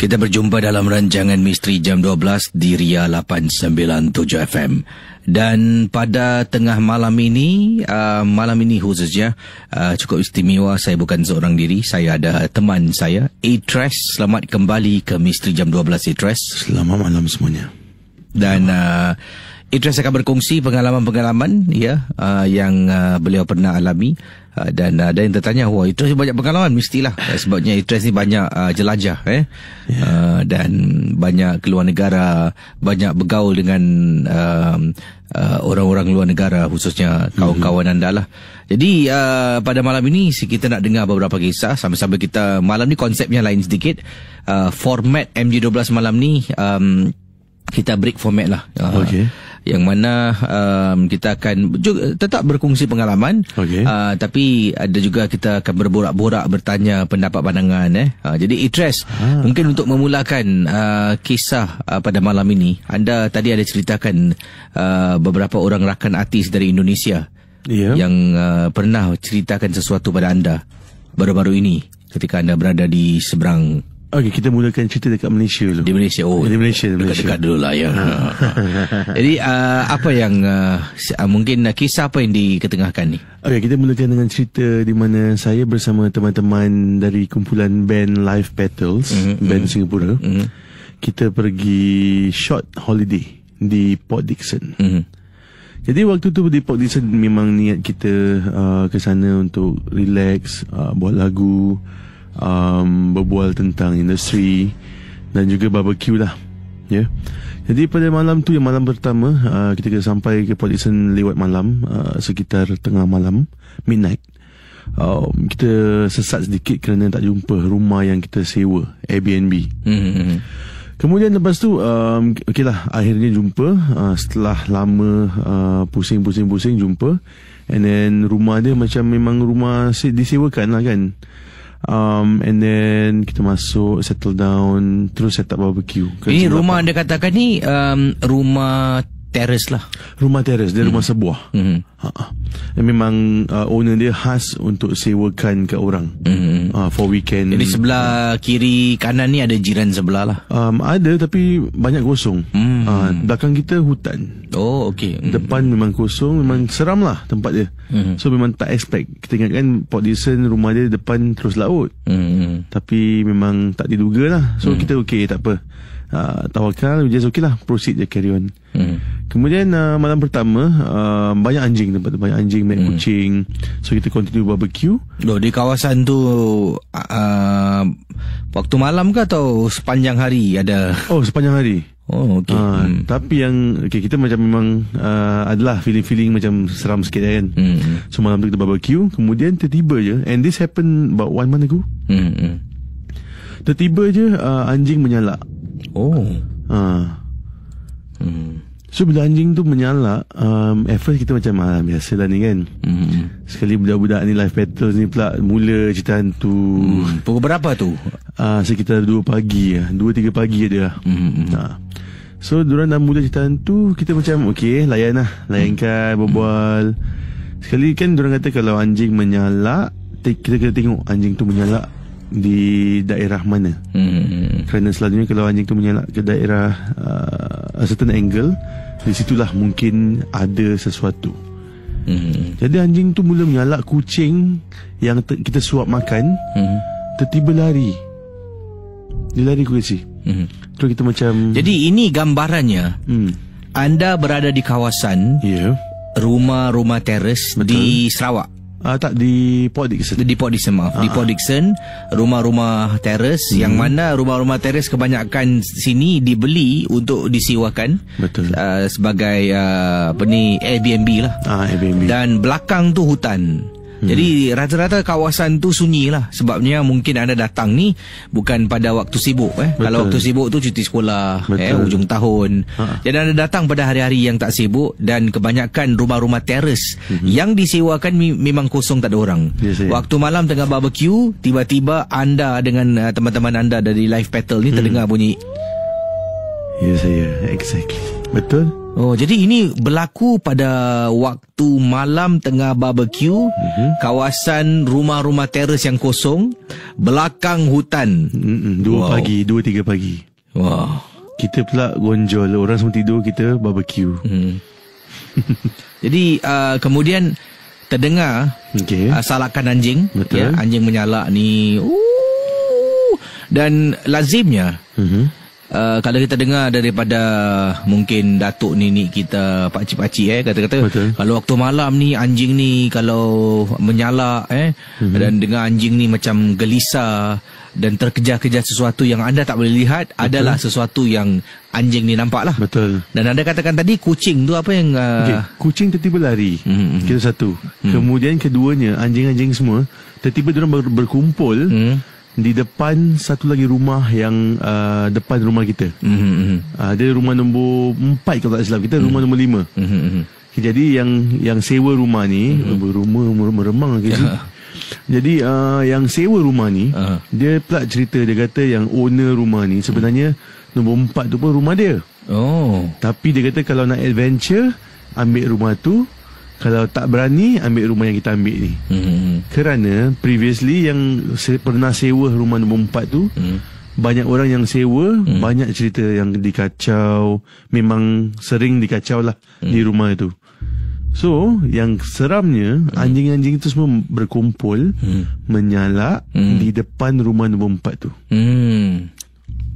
Kita berjumpa dalam rancangan Misteri Jam 12 di Ria 897 FM. Dan pada tengah malam ini khususnya cukup istimewa. Saya bukan seorang diri, saya ada teman saya, Atres. Selamat kembali ke Misteri Jam 12, Atres. Selamat malam semuanya. Dan Atres akan berkongsi pengalaman-pengalaman yang beliau pernah alami. Dan ada yang tertanya, wah, Atres banyak pengalaman, mestilah. Sebabnya Atres ni banyak jelajah dan banyak keluar negara, banyak bergaul dengan orang-orang luar negara, khususnya kawan-kawan anda lah. Jadi pada malam ini kita nak dengar beberapa kisah. Sambil-sambil kita, malam ni konsepnya lain sedikit. Format MJ12 malam ni kita break format lah. Okay. Yang mana kita akan juga tetap berkongsi pengalaman, tapi ada juga kita akan berborak-borak, bertanya pendapat pandangan. Jadi Atres, mungkin untuk memulakan kisah pada malam ini, anda tadi ada ceritakan beberapa orang rakan artis dari Indonesia yang pernah ceritakan sesuatu pada anda baru-baru ini ketika anda berada di seberang. Okey, kita mulakan cerita dekat Malaysia dulu. Di Malaysia, Di Malaysia. Dekat-dekat dulu lah ya. Jadi apa yang mungkin kisah apa yang diketengahkan ni? Okey, kita mulakan dengan cerita di mana saya bersama teman-teman dari kumpulan band Live Petals, band Singapura. Kita pergi short holiday di Port Dickson. Jadi waktu tu di Port Dickson memang niat kita ke sana untuk relax, buat lagu, berbual tentang industri dan juga barbecue lah. Jadi pada malam tu, yang malam pertama, kita sampai ke Port Dickson lewat malam, sekitar tengah malam, midnight. Kita sesat sedikit kerana tak jumpa rumah yang kita sewa, Airbnb. Kemudian lepas tu okeylah, akhirnya jumpa. Setelah lama pusing-pusing jumpa. And then rumah dia macam memang rumah disewakan lah kan. And then kita masuk, settle down, terus set up barbecue. Ini rumah anda katakan ni rumah teres lah. Rumah teres, dia rumah sebuah. Memang owner dia khas untuk sewakan ke orang for weekend. Jadi sebelah kiri kanan ni ada jiran sebelah lah. Ada, tapi banyak kosong. Belakang kita hutan. Oh, okey. Depan memang kosong, memang seram lah tempat dia. So memang tak expect. Kita ingat kan Port Dickson, rumah dia depan terus laut. Tapi memang tak diduga lah. So kita okey, tak apa. Tawakal, just okey lah, proceed je, carry on. Kemudian malam pertama, banyak anjing tempat tu, banyak anjing, main kucing. So kita continue barbecue. Di kawasan tu waktu malam ke atau sepanjang hari ada? Oh, sepanjang hari. Oh, okey. Tapi yang kita macam memang adalah feeling macam seram sikit kan. So malam tu kita barbecue. Kemudian tiba-tiba je, and this happened about 1 month ago. Tiba-tiba je anjing menyalak. So bila anjing tu menyalak, at first kita macam biasalah ni kan. Sekali budak-budak ni Live Petals ni pula mula cerita hantu. Pukul berapa tu? Sekitar 2 pagi, 2-3 pagi ada lah. So diorang dah mula cerita hantu. Kita macam okey, layankan, berbual. Sekali kan diorang kata kalau anjing menyalak, kita kena tengok anjing tu menyalak di daerah mana. Kerana selalunya kalau anjing tu menyalak ke daerah a certain angle, di situlah mungkin ada sesuatu. Jadi anjing tu mula menyalak kucing yang kita suap makan. Tiba-tiba lari. Dia lari kursi. Terus kita macam, jadi ini gambarannya. Anda berada di kawasan rumah-rumah teres. Betul. Di Sarawak. Tak, di Port Dickson. Di Port Dickson, maaf. Di Port Dickson, rumah-rumah teres, yang mana rumah-rumah teres kebanyakan sini dibeli untuk disewakan. Betul. Sebagai Airbnb lah. Airbnb. Dan belakang tu hutan. Jadi rata-rata kawasan tu sunyi lah. Sebabnya mungkin anda datang ni bukan pada waktu sibuk. Kalau waktu sibuk tu cuti sekolah, hujung tahun. Jadi anda datang pada hari-hari yang tak sibuk. Dan kebanyakan rumah-rumah teres yang disewakan memang kosong, tak ada orang. Waktu malam tengah barbecue, tiba-tiba anda dengan teman-teman anda dari Live Petal ni terdengar bunyi. Ya, saya exactly. Betul. Oh, jadi ini berlaku pada waktu malam tengah barbecue, kawasan rumah-rumah teres yang kosong, belakang hutan. 2-3 pagi. Wow. Kita pula gonjol, orang semua tidur, kita barbecue. Jadi kemudian terdengar salakan anjing. Betul. Ya, anjing menyalak ni. Dan lazimnya kalau kita dengar daripada mungkin datuk nenek kita, pakcik-pakcik kata-kata, kalau waktu malam ni anjing ni kalau menyalak dan dengar anjing ni macam gelisah dan terkejar-kejar sesuatu yang anda tak boleh lihat, adalah sesuatu yang anjing ni nampak lah. Betul. Dan anda katakan tadi kucing tu apa yang kucing tiba-tiba lari. Kita satu. Kemudian keduanya, anjing-anjing semua tiba-tiba diorang berkumpul di depan satu lagi rumah yang depan rumah kita. Dia rumah nombor 4 kalau tak silap. Kita rumah nombor 5. Jadi yang sewa rumah ni, rumah meremang ke sini. Jadi yang sewa rumah ni, dia pula cerita, dia kata yang owner rumah ni sebenarnya nombor 4 tu pun rumah dia. Tapi dia kata kalau nak adventure, ambil rumah tu. Kalau tak berani, ambil rumah yang kita ambil ni. Kerana previously yang pernah sewa rumah nombor 4 tu, banyak orang yang sewa, banyak cerita yang dikacau. Memang sering dikacau lah di rumah itu. So yang seramnya, anjing-anjing tu semua berkumpul, menyalak di depan rumah nombor 4 tu.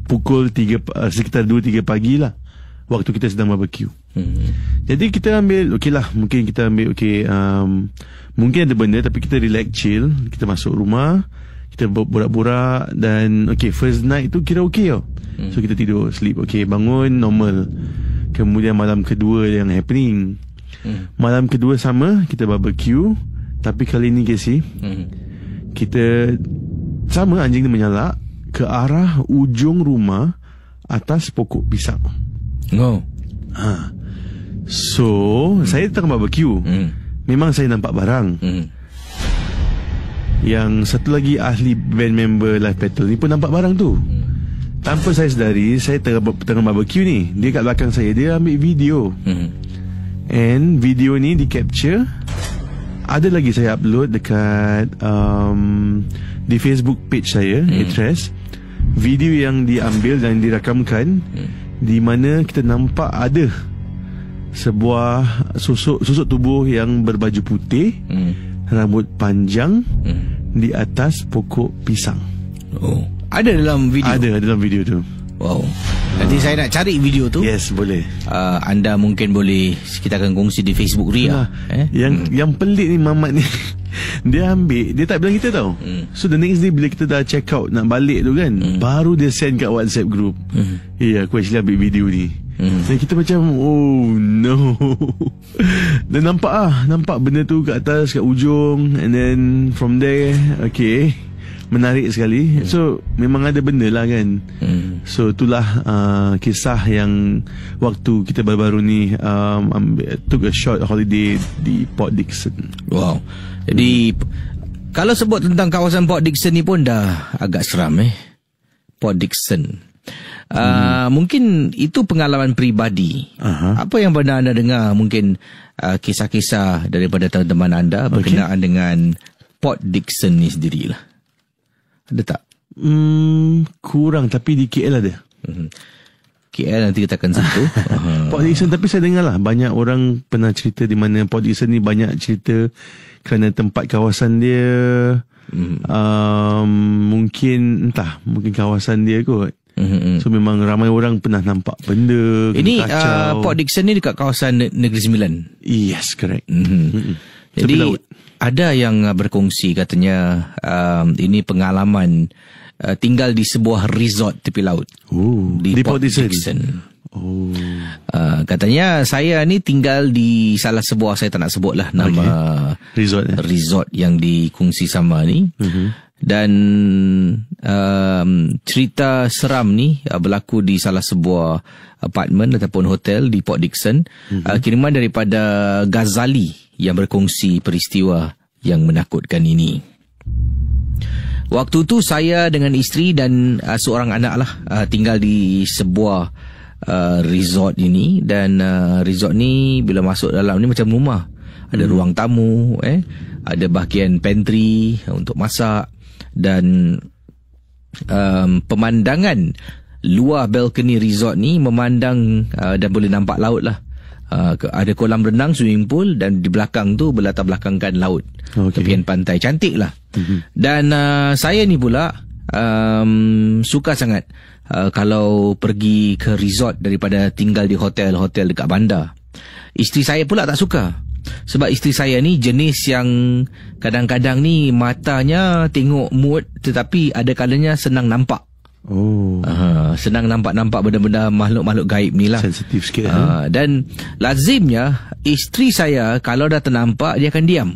Pukul 3, sekitar 2-3 pagi lah, waktu kita sedang barbecue. Jadi kita ambil, mungkin kita ambil mungkin ada benda, tapi kita relax, chill. Kita masuk rumah, kita borak-borak. Dan first night tu kira tau. So kita tidur, sleep, bangun normal. Kemudian malam kedua yang happening. Malam kedua sama, kita barbecue. Tapi kali ni Casey, kita sama, anjing ni menyalak ke arah ujung rumah atas pokok pisang. So saya tengah barbecue, memang saya nampak barang. Yang satu lagi ahli band member Live Petal ni pun nampak barang tu. Tanpa saya sedari, saya tengah barbecue ni, dia kat belakang saya, dia ambil video. And video ni di capture. Ada lagi saya upload dekat di Facebook page saya, Address. Video yang diambil dan dirakamkan, di mana kita nampak ada sebuah susuk tubuh yang berbaju putih, rambut panjang, di atas pokok pisang. Ada dalam video? Ada dalam video tu. Wow. Nanti saya nak cari video tu. Yes, boleh. Anda mungkin boleh, kita akan kongsi di Facebook Ria. Yang pelik ni Mamat ni, dia ambil, dia tak bilang kita tau. So the next day bila kita dah check out nak balik tu kan, baru dia send kat WhatsApp group. Aku actually ambil video ni. Dan kita macam, oh no. Dan nampak benda tu kat atas, kat ujung. And then from there, menarik sekali. So memang ada benda lah kan. So itulah kisah yang waktu kita baru-baru ni took a short holiday di Port Dickson. Wow. Jadi kalau sebut tentang kawasan Port Dickson ni pun dah agak seram Port Dickson. Mungkin itu pengalaman peribadi. Apa yang pernah anda dengar, mungkin kisah-kisah daripada teman-teman anda berkenaan dengan Port Dickson ni sendirilah. Ada tak? Kurang, tapi di KL ada. KL nanti kita akan sentuh. Port Dickson, tapi saya dengar lah banyak orang pernah cerita di mana Port Dickson ni banyak cerita kerana tempat kawasan dia. Mungkin kawasan dia kot. So memang ramai orang pernah nampak benda. Ini Port Dickson ni dekat kawasan Negeri Sembilan. Yes, correct. Jadi ada yang berkongsi katanya ini pengalaman tinggal di sebuah resort tepi laut di Port Dickson. Katanya saya ni tinggal di salah sebuah, saya tak nak sebut lah nama resort yang dikongsi sama ni. Dan cerita seram ni berlaku di salah sebuah apartmen ataupun hotel di Port Dickson. Kiriman daripada Ghazali yang berkongsi peristiwa yang menakutkan ini. Waktu tu saya dengan isteri dan seorang anak lah tinggal di sebuah resort ini. Dan resort ni bila masuk dalam ni macam rumah. Ada ruang tamu, ada bahagian pantry untuk masak, dan pemandangan luar balcony resort ni memandang dan boleh nampak laut lah. Ada kolam renang, swimming pool, dan di belakang tu berlatar belakangkan laut. Tepian pantai, cantik lah. Dan saya ni pula suka sangat kalau pergi ke resort daripada tinggal di hotel-hotel dekat bandar. Isteri saya pula tak suka, sebab isteri saya ni jenis yang kadang-kadang ni matanya tengok mood, tetapi ada kalanya senang nampak. Senang nampak benda-benda makhluk-makhluk gaib ni lah. Sensitif sikit. Dan lazimnya isteri saya kalau dah ternampak, dia akan diam.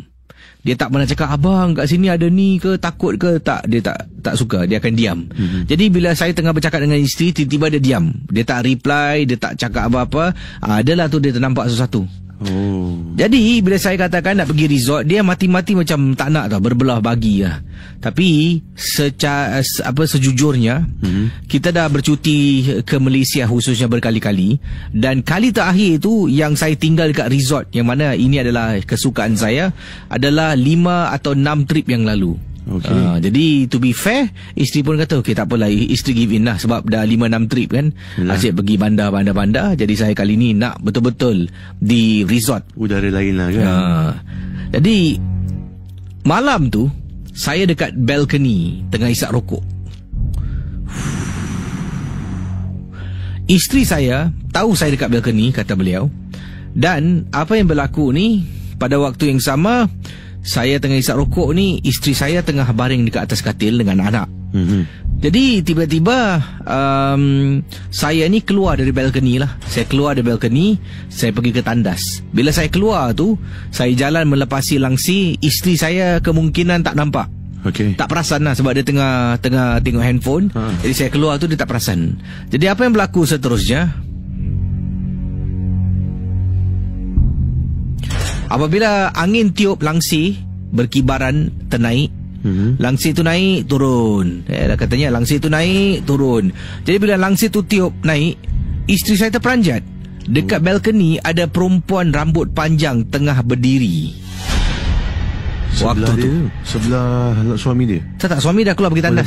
Dia tak pernah cakap, abang kat sini ada ni ke, takut ke. Tak, dia tak suka, dia akan diam. Jadi bila saya tengah bercakap dengan isteri, tiba-tiba dia diam. Dia tak reply, dia tak cakap apa-apa. Adalah tu dia ternampak sesuatu. Jadi bila saya katakan nak pergi resort, dia mati-mati macam tak nak tau, berbelah bagi lah. Tapi sejujurnya kita dah bercuti ke Malaysia khususnya berkali-kali, dan kali terakhir tu yang saya tinggal dekat resort, yang mana ini adalah kesukaan saya, adalah 5 atau 6 trip yang lalu. Jadi to be fair, isteri pun kata okey, tak apalah, isteri give in lah, sebab dah 5-6 trip kan. Asyik pergi bandar. Jadi saya kali ni nak betul-betul di resort, udara lain lah kan. Jadi malam tu saya dekat balcony tengah isap rokok. Isteri saya tahu saya dekat balcony, kata beliau. Dan apa yang berlaku ni, pada waktu yang sama saya tengah isap rokok ni, isteri saya tengah baring dekat atas katil dengan anak. Jadi tiba-tiba saya ni keluar dari balcony lah. Saya keluar dari balcony, saya pergi ke tandas. Bila saya keluar tu, saya jalan melepasi langsi. Isteri saya kemungkinan tak nampak. Tak perasan lah, sebab dia tengah tengok handphone. Jadi saya keluar tu, dia tak perasan. Jadi apa yang berlaku seterusnya, apabila angin tiup langsi berkibaran ternaik, langsi tu naik turun. Katanya langsi tu naik turun. Jadi bila langsi tu tiup naik, isteri saya terperanjat. Dekat balcony ada perempuan rambut panjang tengah berdiri. Sebelah dia, sebelah suami dia. Tak, suami dah keluar pergi tandas.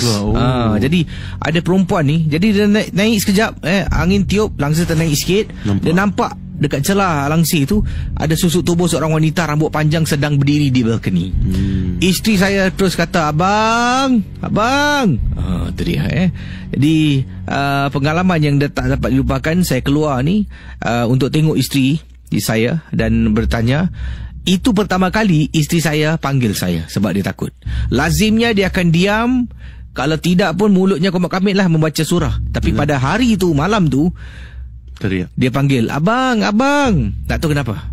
Jadi ada perempuan ni, jadi dia naik sekejap, angin tiup, langsi ternaik sikit. Dia nampak dekat celah langsi tu ada susuk tubuh seorang wanita rambut panjang sedang berdiri di balcony. Isteri saya terus kata, abang. Tu dia. Jadi pengalaman yang tak dapat dilupakan. Saya keluar ni untuk tengok isteri saya dan bertanya. Itu pertama kali isteri saya panggil saya, sebab dia takut. Lazimnya dia akan diam, kalau tidak pun mulutnya komit-komit lah membaca surah. Tapi pada hari tu, malam tu, teriak. Dia panggil, abang. Tak tahu kenapa.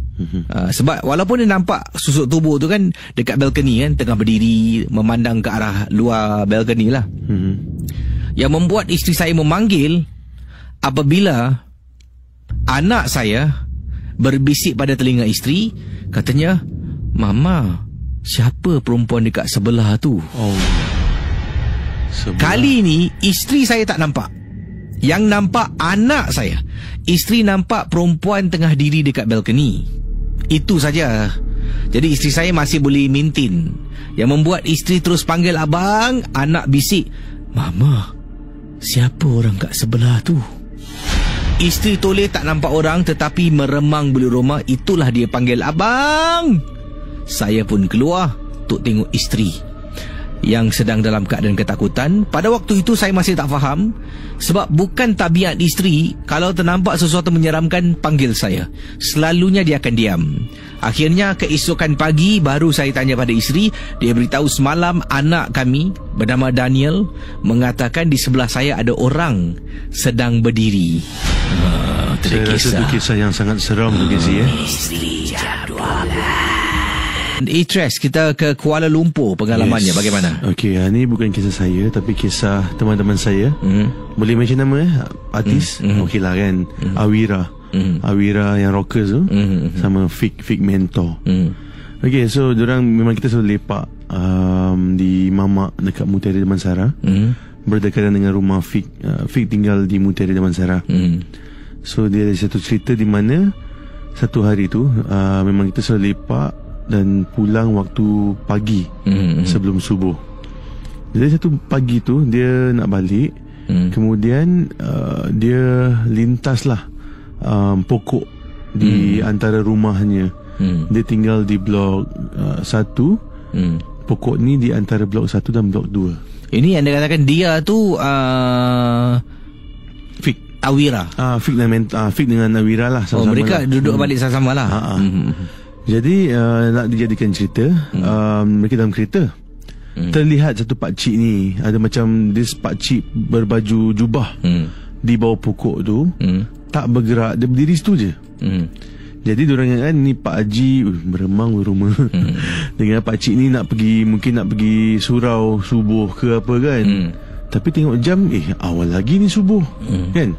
Sebab walaupun dia nampak susuk tubuh tu kan dekat balcony kan, tengah berdiri memandang ke arah luar balcony lah. Yang membuat isteri saya memanggil apabila anak saya berbisik pada telinga isteri, katanya, mama, siapa perempuan dekat sebelah tu? Kali ni isteri saya tak nampak. Yang nampak anak saya. Isteri nampak perempuan tengah diri dekat balcony. Itu saja. Jadi isteri saya masih boleh maintain. Yang membuat isteri terus panggil abang, anak bisik, mama, siapa orang kat sebelah tu? Isteri toleh tak nampak orang, tetapi meremang bulu rumah. Itulah dia panggil abang. Saya pun keluar untuk tengok isteri yang sedang dalam keadaan ketakutan. Pada waktu itu saya masih tak faham, sebab bukan tabiat isteri kalau ternampak sesuatu menyeramkan panggil saya. Selalunya dia akan diam. Akhirnya keesokan pagi baru saya tanya pada isteri. Dia beritahu semalam anak kami bernama Daniel mengatakan di sebelah saya ada orang sedang berdiri. Saya rasa itu kisah yang sangat seram tu, Gizi. Misteri Jam 12. Itres, kita ke Kuala Lumpur. Pengalamannya bagaimana? Okey, ini bukan kisah saya, tapi kisah teman-teman saya. Boleh mention nama artis? Okeylah kan. Awira. Awira yang rockers tu, sama Fik Mentor. Okey, so diorang memang kita selalu lepak di Mamak dekat Mutiara Damansara, berdekatan dengan rumah Fik. Fik tinggal di Mutiara Damansara. So dia ada satu cerita di mana satu hari tu memang kita selalu lepak dan pulang waktu pagi sebelum subuh. Jadi satu pagi tu dia nak balik, kemudian dia lintaslah pokok di antara rumahnya. Dia tinggal di blok 1. Pokok ni di antara blok 1 dan blok 2. Ini anda katakan dia tu Fik Awira. Fik dengan Awira lah, sama-sama mereka lah. duduk balik sama-sama lah. Jadi nak dijadikan cerita, mereka dalam kereta. Terlihat satu pakcik ni, ada macam this pakcik berbaju jubah di bawah pokok tu, tak bergerak, dia berdiri situ je. Jadi diorang ingatkan ni Pak Haji beremang rumah. Dengan pakcik ni mungkin nak pergi surau subuh ke apa kan. Tapi tengok jam, awal lagi ni subuh kan.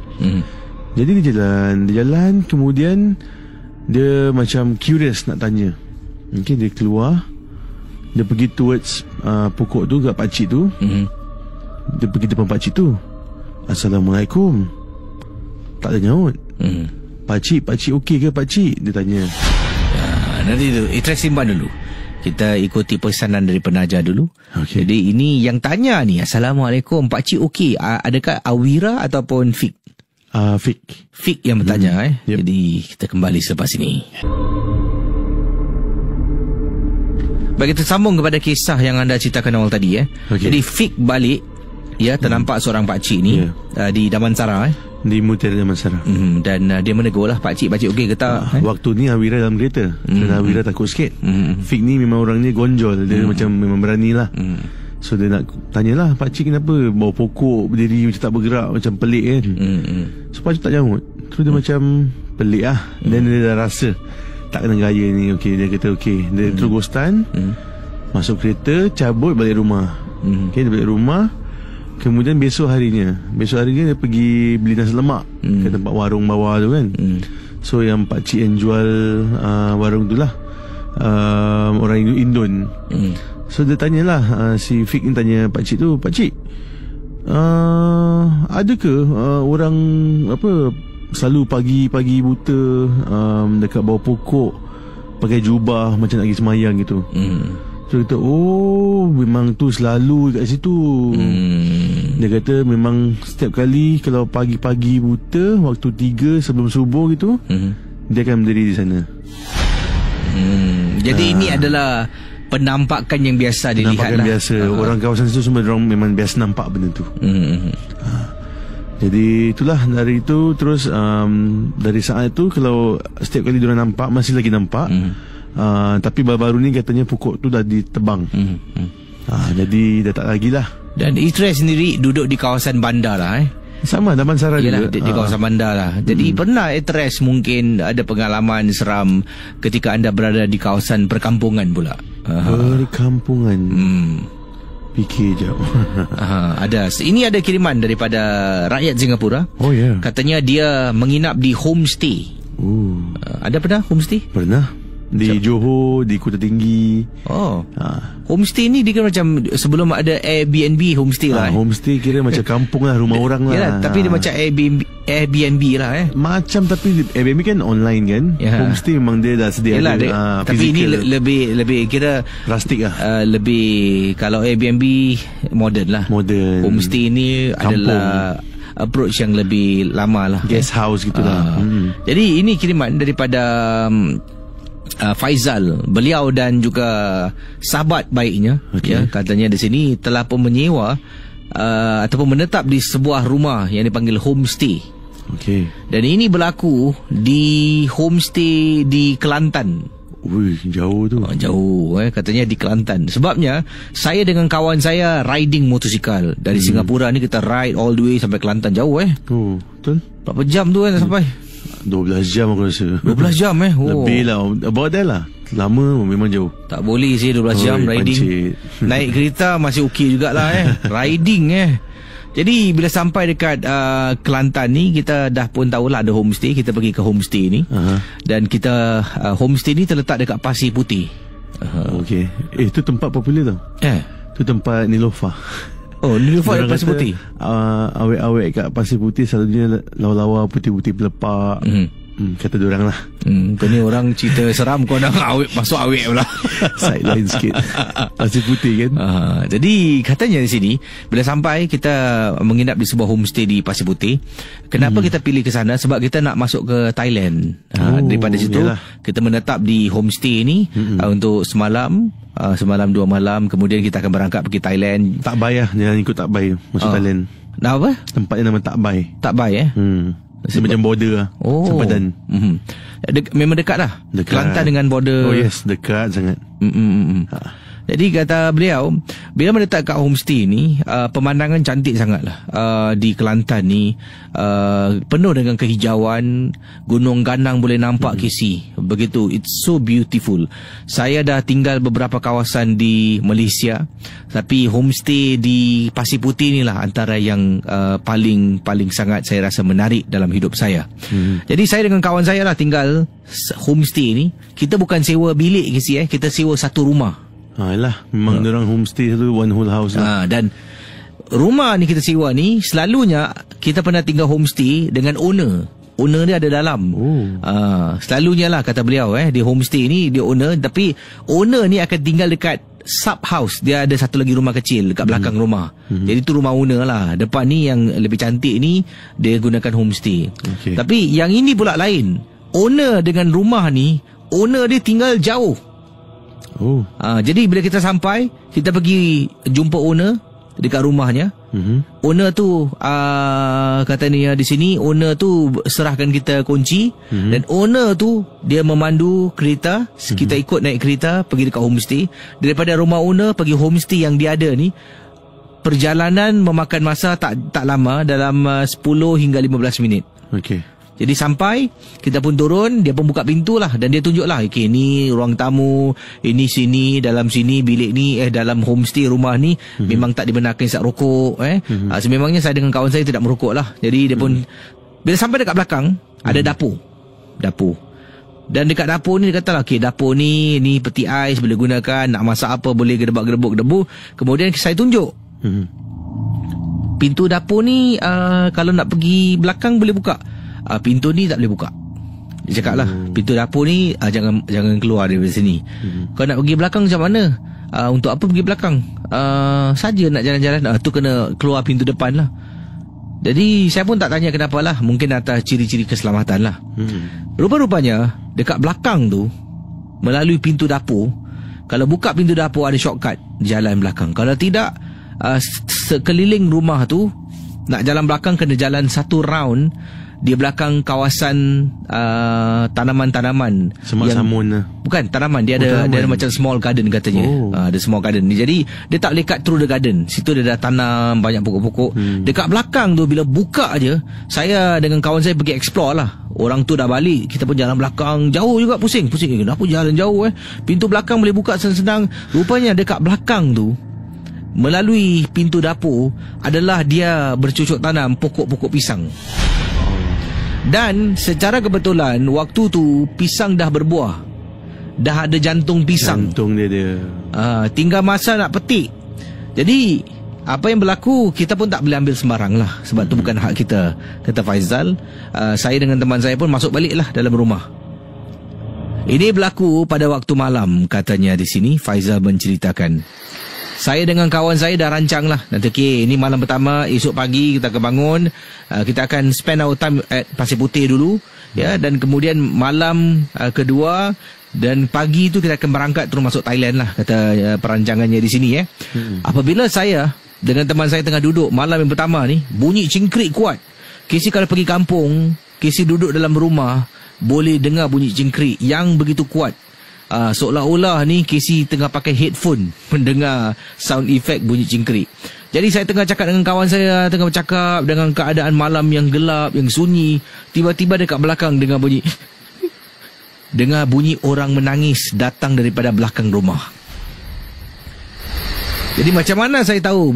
Jadi dia jalan, kemudian dia macam curious nak tanya. Mungkin dia keluar, dia pergi towards pokok tu, kat pakcik tu. Dia pergi depan pakcik tu. Assalamualaikum. Tak ada nyaut. Pakcik okey ke pakcik? Dia tanya. Nanti tu Idris simpan dulu. Kita ikuti pesanan dari penaja dulu. Okay. Jadi ini yang tanya ni, Assalamualaikum, pakcik okey, adakah Awira ataupun Fik? Fik yang bertanya. Yep. Jadi kita kembali selepas ini. Baik, kita sambung kepada kisah yang anda ceritakan awal tadi. Okay. Jadi Fik balik, ternampak seorang pakcik ni di Damansara. Di Mutiara Damansara. Dan dia menegur lah, pakcik okey ke tak? Waktu ni Awira dalam kereta. Kerana Awira takut sikit. Fik ni memang orangnya gonjol. Dia macam memang berani lah. So dia nak tanyalah, pakcik kenapa bawa pokok berdiri macam tak bergerak, macam pelik kan. So pakcik tak jawab. Terus dia macam pelik lah. Dan dia dah rasa tak kena gaya ni. Okay, dia kata okay. Dia terus ghostan, masuk kereta, cabut balik rumah. Okay, dia balik rumah. Kemudian besok harinya dia pergi beli nasi lemak ke tempat warung bawah tu kan. So yang pakcik yang jual warung tu lah orang Indon. So dia tanyalah, si Fik ni tanya pakcik tu, pakcik, ada ke orang selalu pagi-pagi buta dekat bawah pokok pakai jubah macam nak pergi semayang gitu. So kita, memang tu selalu kat situ. Dia kata memang setiap kali kalau pagi-pagi buta waktu 3 sebelum subuh gitu, dia akan berdiri di sana. Jadi ini adalah penampakan yang biasa dilihat. Penampakan biasa. Orang kawasan situ semua orang memang biasa nampak benda tu. Jadi itulah, dari itu terus dari saat itu kalau setiap kali diorang nampak, masih lagi nampak. Tapi baru-baru ni katanya pokok tu dah ditebang. Jadi dah tak lagi lah. Dan Idris sendiri duduk di kawasan bandar lah. Sama, Damansara juga. Di kawasan bandar lah. Jadi pernah Idris mungkin ada pengalaman seram ketika anda berada di kawasan perkampungan pula? Perkampungan. Fikir jap. Ada. Ini ada kiriman daripada rakyat Singapura. Oh ya. Katanya dia menginap di homestay. Ada pernah homestay? Pernah. Di Johor, di Kota Tinggi. Homestay ni dia kan macam sebelum ada Airbnb homestay lah. Homestay kira macam kampung lah, rumah orang lah. Yalah, tapi dia macam Airbnb lah. Macam, tapi Airbnb kan online kan. Homestay memang dia dah sedia. Yalah, tapi ini lebih kira plastik lah. Lebih, kalau Airbnb modern lah. Modern. Homestay ni kampung adalah approach yang lebih lama lah. Guest house gitulah. Jadi ini kiriman daripada Faizal, beliau dan juga sahabat baiknya. Katanya di sini telah pun menyewa ataupun menetap di sebuah rumah yang dipanggil homestay. Dan ini berlaku di homestay di Kelantan. Jauh tu. Jauh katanya di Kelantan. Sebabnya saya dengan kawan saya riding motosikal dari Singapura ni, kita ride all the way sampai Kelantan. Jauh betul. Berapa jam tu sampai? 12 jam aku rasa. 12 jam Lebih lah. About that lah. Lama memang jauh. Tak boleh sih 12 jam riding. Pancit. Naik kereta masih okey jugalah riding Jadi bila sampai dekat Kelantan ni, kita dah pun tahulah ada homestay. Kita pergi ke homestay ni. Dan kita homestay ni terletak dekat Pasir Putih. Itu tempat popular tau. Itu tempat Nilofa. Oh, Neelofa di Pasir Putih. Awet-awet kat Pasir Putih selalunya lawa-lawa putih-putih berlepak. Kata diorang lah. Kau ni orang cerita seram, kau nak awet, masuk awet pula. Sideline sikit. Pasir Putih kan. Jadi katanya di sini, bila sampai kita menginap di sebuah homestay di Pasir Putih. Kenapa kita pilih ke sana? Sebab kita nak masuk ke Thailand. Daripada situ kita menetap di homestay ni untuk semalam, 2 malam. Kemudian kita akan berangkat pergi Thailand. Tak Bai lah, jangan ikut Tak Bai masuk Thailand. Nah, apa? Tempatnya nama Tak Bai. Tak Bai Macam border lah. Sempadan. Memang dekat lah. Kelantan dengan border. Oh yes, dekat sangat. Jadi kata beliau, bila menetap kat homestay ni, pemandangan cantik sangat lah. Di Kelantan ni, penuh dengan kehijauan, gunung ganang boleh nampak KC. Begitu, it's so beautiful. Saya dah tinggal beberapa kawasan di Malaysia, tapi homestay di Pasir Putih ni lah antara yang paling sangat saya rasa menarik dalam hidup saya. Jadi saya dengan kawan saya lah tinggal homestay ni. Kita bukan sewa bilik KC, kita sewa satu rumah. Yalah, memang diorang homestay tu one whole house lah. Dan rumah ni kita sewa ni, selalunya kita pernah tinggal homestay dengan owner. Owner dia ada dalam. Selalunya lah kata beliau, di homestay ni dia owner, tapi owner ni akan tinggal dekat sub house. Dia ada satu lagi rumah kecil dekat belakang rumah. Jadi tu rumah owner lah. Depan ni yang lebih cantik ni dia gunakan homestay. Tapi yang ini pula lain. Owner dengan rumah ni, owner dia tinggal jauh. Jadi bila kita sampai, kita pergi jumpa owner dekat rumahnya. Owner tu katanya di sini, owner tu serahkan kita kunci. Dan owner tu dia memandu kereta. Kita ikut naik kereta pergi dekat homestay. Daripada rumah owner pergi homestay yang dia ada ni, perjalanan memakan masa tak lama, dalam 10 hingga 15 minit. Jadi sampai, kita pun turun, dia pun buka pintu lah. Dan dia tunjuk lah, ni ruang tamu, ini sini, dalam sini, bilik ni, dalam homestay rumah ni, memang tak dibenarkan isap rokok. Sememangnya saya dengan kawan saya tidak merokok lah. Jadi dia pun, bila sampai dekat belakang, ada dapur. Dan dekat dapur ni dia kata lah, dapur ni peti ais boleh gunakan, nak masak apa boleh gedebak-gedebuk debu. Kemudian saya tunjuk. Pintu dapur ni, kalau nak pergi belakang boleh buka. Pintu ni tak boleh buka. Dia cakap lah, pintu dapur ni jangan keluar daripada sini. Kau nak pergi belakang macam mana? Untuk apa pergi belakang? Saja nak jalan-jalan. Tu kena keluar pintu depan lah. Jadi saya pun tak tanya kenapa lah. Mungkin atas ciri-ciri keselamatan lah. Rupa-rupanya dekat belakang tu, melalui pintu dapur, kalau buka pintu dapur ada shortcut jalan belakang. Kalau tidak, sekeliling rumah tu, nak jalan belakang kena jalan satu round di belakang kawasan tanaman-tanaman. Semak samun lah. Bukan, tanaman. Dia ada macam small garden katanya. Ada small garden. Jadi dia tak boleh cut through the garden. Situ dia dah tanam banyak pokok-pokok. Dekat belakang tu, bila buka je, saya dengan kawan saya pergi explore lah. Orang tu dah balik, kita pun jalan belakang. Jauh juga, pusing. Kenapa jalan jauh Pintu belakang boleh buka senang-senang. Rupanya dekat belakang tu, melalui pintu dapur, adalah dia bercocok tanam pokok-pokok pisang. Dan secara kebetulan waktu tu pisang dah berbuah. Dah ada jantung pisang. Jantung dia. Tinggal masa nak petik. Jadi apa yang berlaku, kita pun tak boleh ambil sembarang lah. Sebab tu bukan hak kita, kata Faizal. Saya dengan teman saya pun masuk balik lah dalam rumah. Ini berlaku pada waktu malam, katanya di sini. Faizal menceritakan, saya dengan kawan saya dah rancang lah. Nanti ini malam pertama, esok pagi kita akan bangun. Kita akan spend our time at Pasir Putih dulu. Dan kemudian malam kedua dan pagi tu kita akan berangkat terus masuk Thailand lah, kata perancangannya di sini. Apabila saya dengan teman saya tengah duduk malam yang pertama ni, bunyi cingkrik kuat. Casey kalau pergi kampung, Casey duduk dalam rumah, boleh dengar bunyi cingkrik yang begitu kuat. Seolah-olah ni Casey tengah pakai headphone mendengar sound effect bunyi cingkrik. Jadi saya tengah cakap dengan kawan saya, tengah bercakap dengan keadaan malam yang gelap, yang sunyi. Tiba-tiba dekat belakang dengar bunyi orang menangis datang daripada belakang rumah. Jadi macam mana saya tahu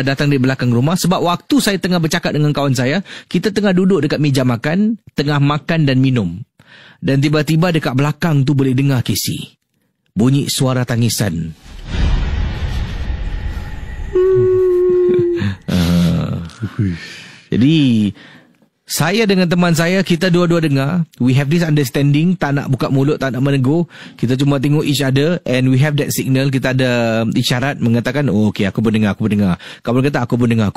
datang dari belakang rumah? Sebab waktu saya tengah bercakap dengan kawan saya, kita tengah duduk dekat meja makan, tengah makan dan minum. Dan tiba-tiba dekat belakang tu boleh dengar Casey, bunyi suara tangisan. Jadi saya dengan teman saya, kita dua-dua dengar, we have this understanding, tak nak buka mulut, tak nak menegur, kita cuma tengok each other and we have that signal, kita ada isyarat mengatakan, oh okay, aku berdengar. Kamu kata aku berdengar.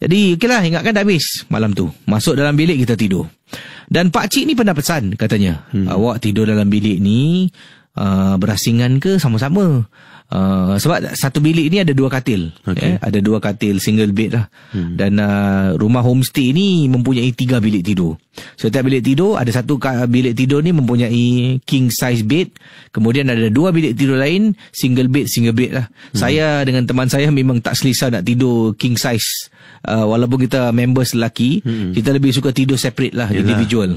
Jadi okeylah, ingatkan dah habis malam tu. Masuk dalam bilik, kita tidur. Dan pakcik ni pernah pesan katanya, awak tidur dalam bilik ni berasingan ke sama-sama? Sebab satu bilik ni ada 2 katil. Ada 2 katil single bed lah. Dan rumah homestay ni mempunyai 3 bilik tidur. Setiap bilik tidur, ada satu bilik tidur ni mempunyai king size bed. Kemudian ada 2 bilik tidur lain single bed lah. Saya dengan teman saya memang tak selesa nak tidur king size. Walaupun kita members lelaki, kita lebih suka tidur separate lah. Yelah. Individual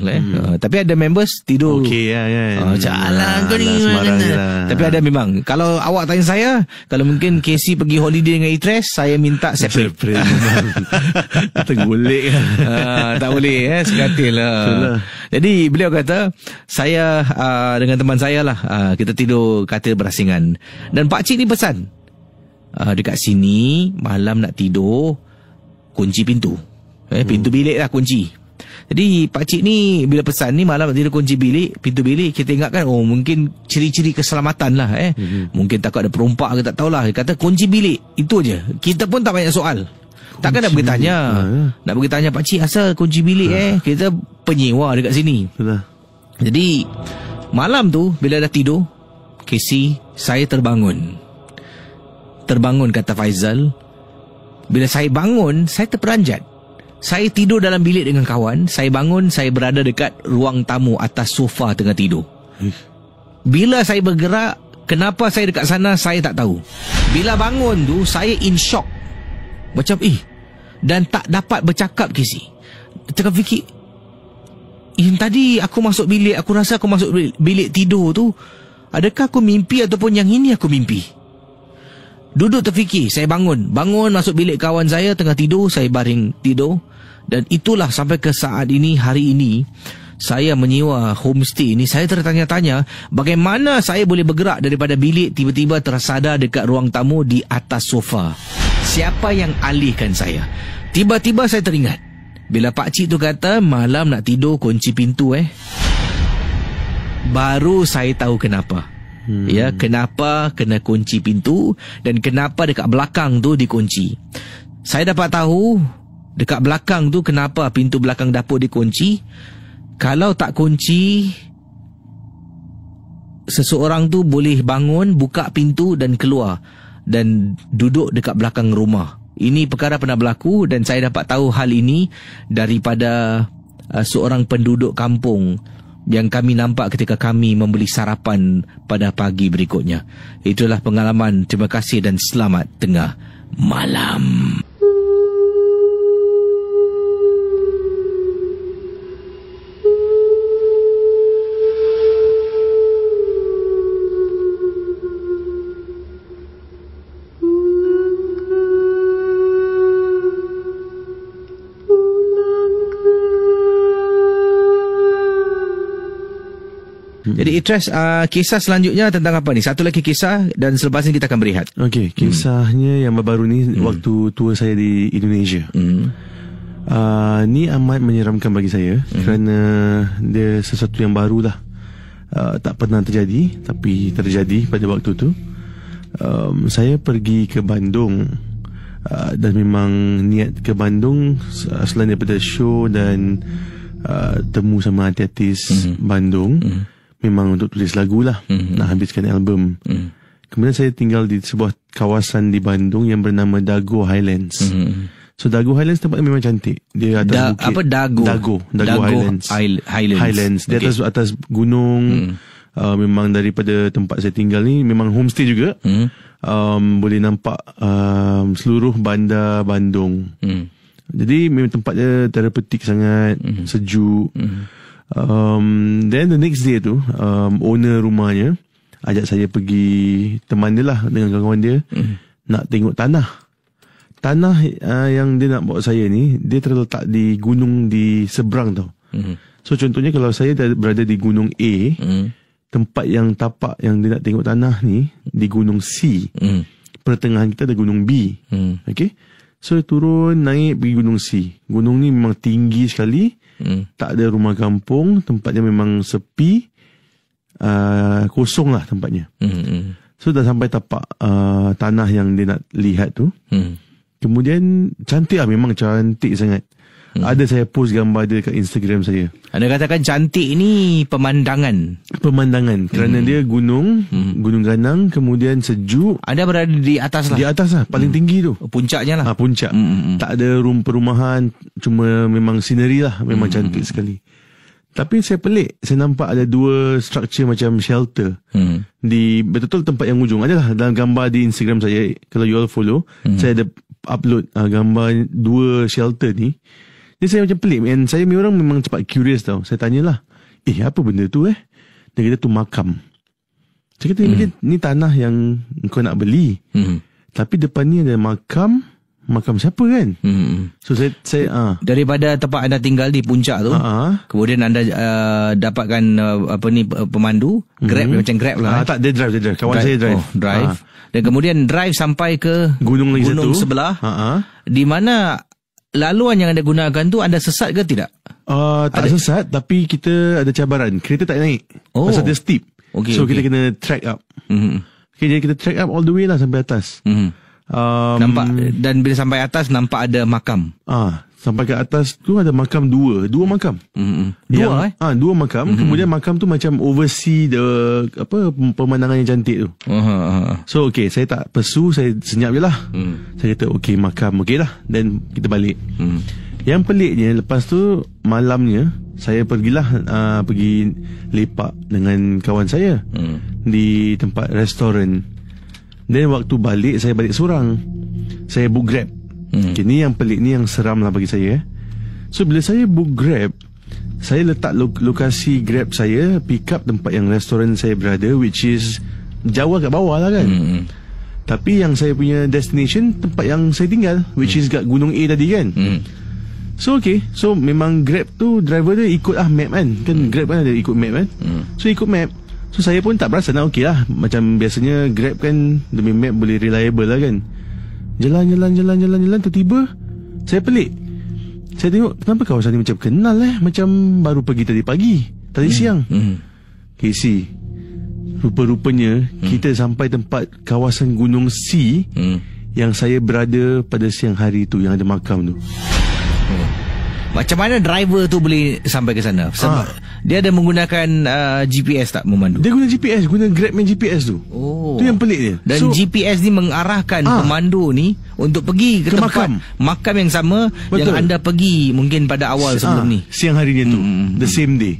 tapi ada members tidur jalan kau ni tapi ada memang. Kalau awak tanya saya, kalau mungkin Casey pergi holiday dengan Itres, saya minta separate. Tergolek tak boleh sekatil lah. Jadi beliau kata, saya dengan teman saya lah, kita tidur katil berasingan. Dan pakcik ni pesan, dekat sini malam nak tidur, kunci pintu. Pintu bilik lah kunci. Jadi pakcik ni bila pesan ni malam nak tidur kunci bilik, pintu bilik, kita ingatkan mungkin ciri-ciri keselamatan lah. Mungkin takut ada perompak ke tak tahulah. Dia kata kunci bilik, itu je. Kita pun tak banyak soal. Takkan nak pergi tanya. Nak pergi tanya pakcik asal kunci bilik kita penyewa dekat sini. Jadi malam tu bila dah tidur, Casey, saya terbangun kata Faizal. Bila saya bangun, saya terperanjat. Saya tidur dalam bilik dengan kawan. Saya bangun, saya berada dekat ruang tamu atas sofa tengah tidur. Bila saya bergerak, kenapa saya dekat sana, saya tak tahu. Bila bangun tu, saya in shock. Macam dan tak dapat bercakap, Casey. Tengah fikir, tadi aku masuk bilik, aku rasa aku masuk bilik tidur tu, adakah aku mimpi ataupun yang ini aku mimpi? Duduk terfikir, saya bangun masuk bilik kawan saya tengah tidur, saya baring tidur. Dan itulah sampai ke saat ini, hari ini, saya menyewa homestay ini, saya tertanya-tanya bagaimana saya boleh bergerak daripada bilik tiba-tiba tersadar dekat ruang tamu di atas sofa. Siapa yang alihkan saya? Tiba-tiba saya teringat bila pakcik tu kata malam nak tidur kunci pintu baru saya tahu kenapa. Kenapa kena kunci pintu dan kenapa dekat belakang tu dikunci. Saya dapat tahu dekat belakang tu kenapa pintu belakang dapur dikunci. Kalau tak kunci, seseorang tu boleh bangun, buka pintu dan keluar dan duduk dekat belakang rumah. Ini perkara pernah berlaku dan saya dapat tahu hal ini daripada seorang penduduk kampung yang kami nampak ketika kami membeli sarapan pada pagi berikutnya. Itulah pengalaman. Terima kasih dan selamat tengah malam. Jadi Itres, kisah selanjutnya tentang apa ni? Satu lagi kisah dan selepas ini kita akan berehat. Okey, kisahnya yang baru ni waktu tour saya di Indonesia. Ni amat menyeramkan bagi saya kerana dia sesuatu yang barulah. Tak pernah terjadi tapi terjadi pada waktu tu. Saya pergi ke Bandung dan memang niat ke Bandung selain daripada show dan temu sama artis Bandung, memang untuk tulis lagu lah, nak habiskan album. Kemudian saya tinggal di sebuah kawasan di Bandung yang bernama Dago Highlands. So Dago Highlands tempatnya memang cantik. Dia atas bukit. Apa Dago Highlands. Highlands. Dia atas gunung. Memang daripada tempat saya tinggal ni memang homestay juga. Boleh nampak seluruh bandar Bandung. Jadi memang tempatnya terapeutik sangat, sejuk. Then the next day tu, owner rumahnya ajak saya pergi, teman dia lah dengan kawan-kawan dia, nak tengok tanah yang dia nak bawa saya ni. Dia terletak di gunung di seberang tau. So contohnya kalau saya berada di gunung A, tempat yang tapak yang dia nak tengok tanah ni di gunung C, pertengahan kita ada gunung B. Okay, So turun naik pergi Gunung C. Gunung ni memang tinggi sekali. Tak ada rumah kampung. Tempatnya memang sepi. Kosong lah tempatnya. So dah sampai tapak tanah yang dia nak lihat tu. Kemudian cantik lah, memang cantik sangat. Ada saya post gambar dia kat Instagram saya. Anda katakan cantik ni pemandangan. Kerana dia gunung, gunung ganang, kemudian sejuk. Anda berada di atas lah. Di atas lah, paling tinggi tu. Puncaknya lah. Puncak. Tak ada perumahan, cuma memang scenery lah, memang cantik sekali. Tapi saya pelik, saya nampak ada 2 structure macam shelter. Di betul-betul tempat yang ujung. Adalah dalam gambar di Instagram saya, kalau you all follow, saya ada upload gambar 2 shelter ni. Jadi saya macam pelik, and saya orang memang cepat curious tau. Saya tanyalah, apa benda tu Dia kata tu makam. Saya kata, ni tanah yang kau nak beli. Tapi depan ni ada makam siapa kan? So saya daripada tempat anda tinggal di puncak tu, kemudian anda dapatkan pemandu, Grab, macam Grab lah. Tak, dia drive. Kawan saya drive. Drive. Dan kemudian drive sampai ke gunung sebelah. Di mana laluan yang anda gunakan tu, anda sesat ke tidak? Tak sesat, tapi kita ada cabaran. Kereta tak naik. Pasal dia steep. So kita kena track up. Jadi kita track up all the way lah sampai atas. Nampak, dan bila sampai atas nampak ada makam. Sampai ke atas tu ada makam dua makam. Dua makam. Kemudian makam tu macam oversee pemandangan yang cantik tu. So saya tak pesu, saya senyap je lah. Saya kata makam lah, then kita balik. Yang peliknya, lepas tu malamnya saya pergi lepak dengan kawan saya di tempat restoran. Dan waktu balik, saya balik seorang. Saya book Grab. Ni yang pelik, ni yang seram lah bagi saya. So bila saya book Grab, saya letak lokasi Grab saya pick up tempat yang restoran saya berada, which is jauh kat bawah lah kan. Tapi yang saya punya destination, tempat yang saya tinggal, which is kat Gunung A tadi kan. So so memang Grab tu driver dia ikut map kan. Grab kan ada ikut map kan. So ikut map. So saya pun tak perasan lah, lah. Macam biasanya Grab kan demi map boleh reliable lah kan. Jalan, tiba-tiba saya pelik. Saya tengok, kenapa kawasan ni macam kenal macam baru pergi tadi siang. Casey, rupa-rupanya kita sampai tempat kawasan Gunung C yang saya berada pada siang hari tu, yang ada makam tu. Macam mana driver tu boleh sampai ke sana? Sebab dia ada menggunakan GPS tak memandu? Dia guna GPS, guna Grab main GPS tu. Tu yang pelik dia. Dan GPS ni mengarahkan pemandu ni untuk pergi ke tempat makam yang sama. Betul. Yang anda pergi mungkin pada awal sebelum ni. Siang hari ni tu, the same day.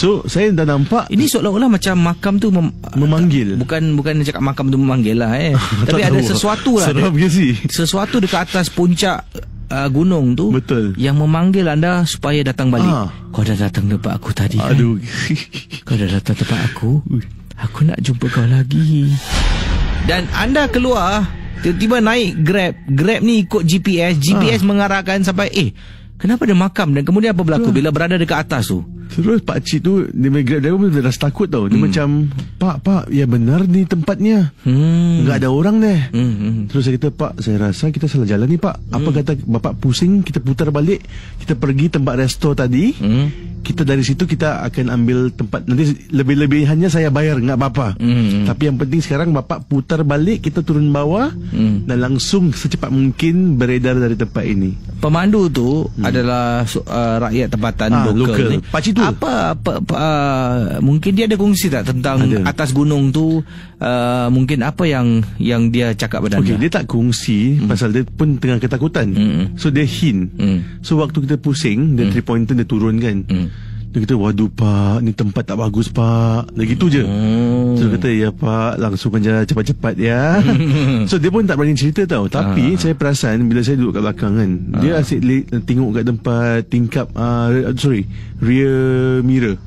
So saya dah nampak ini seolah-olah macam makam tu memanggil. Bukan cakap makam tu memanggil lah tapi ada sesuatu lah. Seram ke sih? Sesuatu dekat atas puncak gunung tu. Betul. Yang memanggil anda supaya datang balik. Kau dah datang tempat aku tadi kan? Kau dah datang tempat aku. Aku nak jumpa kau lagi. Dan anda keluar, tiba-tiba naik Grab. Grab ni ikut GPS mengarahkan sampai kenapa ada makam. Dan kemudian apa berlaku bila berada dekat atas tu? Terus pakcik tu, dia Grab driver pun dah takut tau. Dia macam, Pak, ya benar ni tempatnya. Enggak ada orang deh. Terus saya kata, Pak, saya rasa kita salah jalan ni, Pak. Apa kata Bapak pusing, kita putar balik, kita pergi tempat resto tadi. Kita dari situ kita akan ambil tempat, nanti lebih-lebihannya saya bayar, enggak apa-apa. Tapi yang penting sekarang Bapak putar balik, kita turun bawah dan langsung secepat mungkin beredar dari tempat ini. Pemandu tu adalah rakyat tempatan lokal ni. Pakcik tu apa mungkin dia ada kongsi tak tentang atas gunung tu, mungkin apa yang dia cakap pada anda? Dia tak kongsi pasal dia pun tengah ketakutan. So dia hint. So waktu kita pusing, dia 3-pointer dia turun kan. Dia kata, waduh Pak, ni tempat tak bagus Pak. Dia gitu je. So dia kata, ya Pak, langsung aja cepat-cepat ya. So dia pun tak berani cerita tau. Tapi saya perasan bila saya duduk kat belakang kan, dia asyik tengok kat tempat tingkap rear mirror.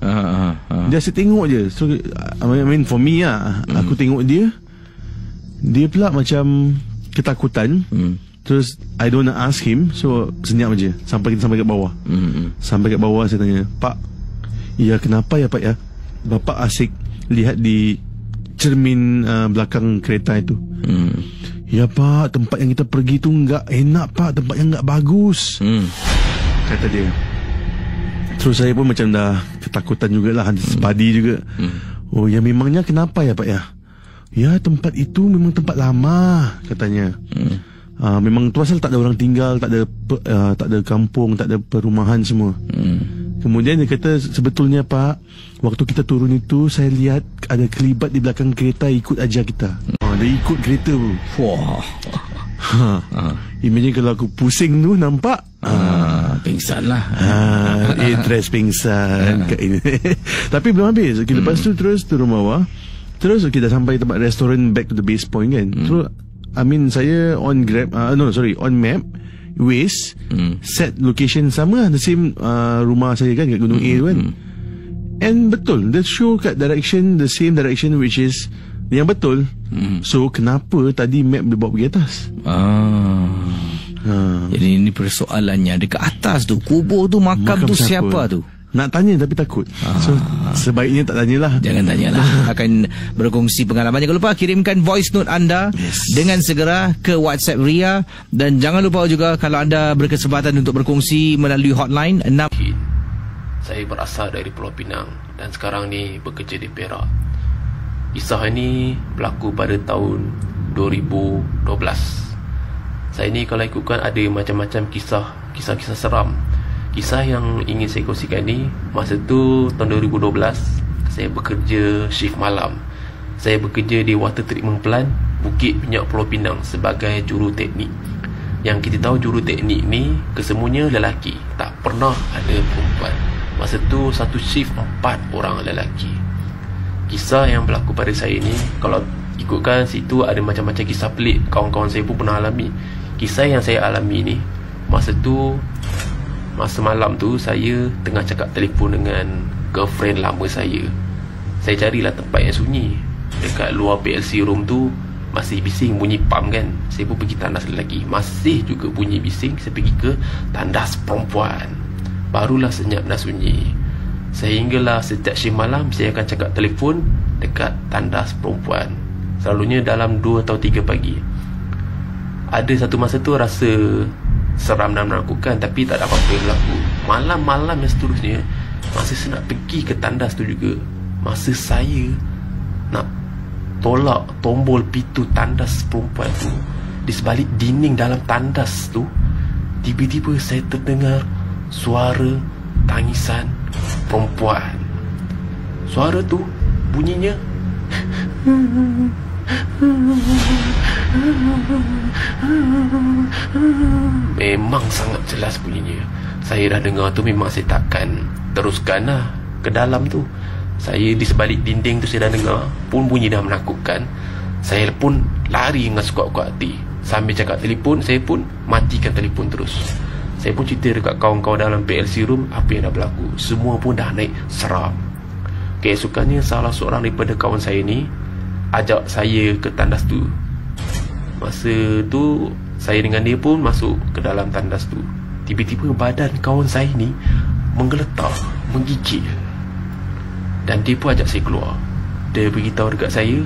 Dia asyik tengok je. So I mean for me aku tengok dia pula macam ketakutan. Terus I don't want to ask him, so senyap je sampai kita sampai kat bawah. Sampai kat bawah saya tanya, Pak, ya kenapa ya Pak ya? Bapak asyik lihat di cermin belakang kereta itu. Ya pak, tempat yang kita pergi tu enggak enak pak, tempat yang enggak bagus. Kata dia. Terus saya pun macam dah ketakutan jugalah, sepadi juga. Oh ya, memangnya kenapa ya pak ya? Ya tempat itu memang tempat lama katanya. Memang tu asal tak ada orang tinggal, tak ada kampung, tak ada perumahan semua. Kemudian dia kata sebetulnya pak, waktu kita turun itu saya lihat ada kelibat di belakang kereta ikut ajar kita. Dia ikut kereta tu. Wah. Imagine kalau aku pusing tu nampak. Pingsan lah. Interest pingsan kat ini. Tapi belum habis. Lepas tu terus turun bawah. Terus kita sampai tempat restoran, back to the base point kan. Terus saya on Grab, on map Waze, set location sama, the same rumah saya kan kat Gunung A tu kan. And betul, dia show kat direction, the same direction which is yang betul. So kenapa tadi map dia bawa pergi atas? Jadi ini persoalannya, dekat atas tu kubur tu, makam tu siapa tu? Nak tanya tapi takut. So sebaiknya tak tanyalah. Jangan tanyalah. Akan berkongsi pengalaman. Jangan lupa kirimkan voice note anda dengan segera ke WhatsApp Ria. Dan jangan lupa juga kalau anda berkesempatan untuk berkongsi melalui hotline 6. Saya berasal dari Pulau Pinang dan sekarang ni bekerja di Perak. Kisah ini berlaku pada tahun 2012. Saya ni kalau ikutkan ada macam-macam kisah seram. Kisah yang ingin saya kongsikan ni, masa tu tahun 2012 saya bekerja shift malam. Saya bekerja di Water Treatment Plant Bukit Minyak Pulau Pinang sebagai juruteknik. Yang kita tahu juruteknik ni kesemuanya lelaki, tak pernah ada perempuan. Masa tu satu shift 4 orang lelaki. Kisah yang berlaku pada saya ni, kalau ikutkan situ ada macam-macam kisah pelik, kawan-kawan saya pun pernah alami. Kisah yang saya alami ni, masa malam tu saya tengah cakap telefon dengan girlfriend lama saya. Saya carilah tempat yang sunyi. Dekat luar PLC room tu masih bising bunyi pam kan. Saya pun pergi tandas lagi, masih juga bunyi bising. Saya pergi ke tandas perempuan. Barulah senyap dan sunyi. Sehinggalah setiap shift malam saya akan cakap telefon dekat tandas perempuan. Selalunya dalam 2 atau 3 pagi. Ada satu masa tu rasa seram dan menakutkan, tapi tak ada apa-apa yang berlaku. Malam-malam yang seterusnya, masa saya nak pergi ke tandas tu juga, masa saya nak tolak tombol pintu tandas perempuan tu, di sebalik dinding dalam tandas tu, tiba-tiba saya terdengar suara tangisan perempuan. Suara tu bunyinya memang sangat jelas bunyinya. Saya dah dengar tu, memang saya takkan teruskan lah ke dalam tu. Saya di sebalik dinding tu saya dah dengar, pun bunyi dah menakutkan. Saya pun lari dengan sekuat-kuat hati. Sambil cakap telefon, saya pun matikan telefon terus. Saya pun cerita dekat kawan-kawan dalam PLC room apa yang dah berlaku. Semua pun dah naik seram. Keesokannya salah seorang daripada kawan saya ni ajak saya ke tandas tu. Masa tu saya dengan dia pun masuk ke dalam tandas tu. Tiba-tiba badan kawan saya ni menggeletar, menggigil. Dan dia pun ajak saya keluar. Dia beritahu dekat saya,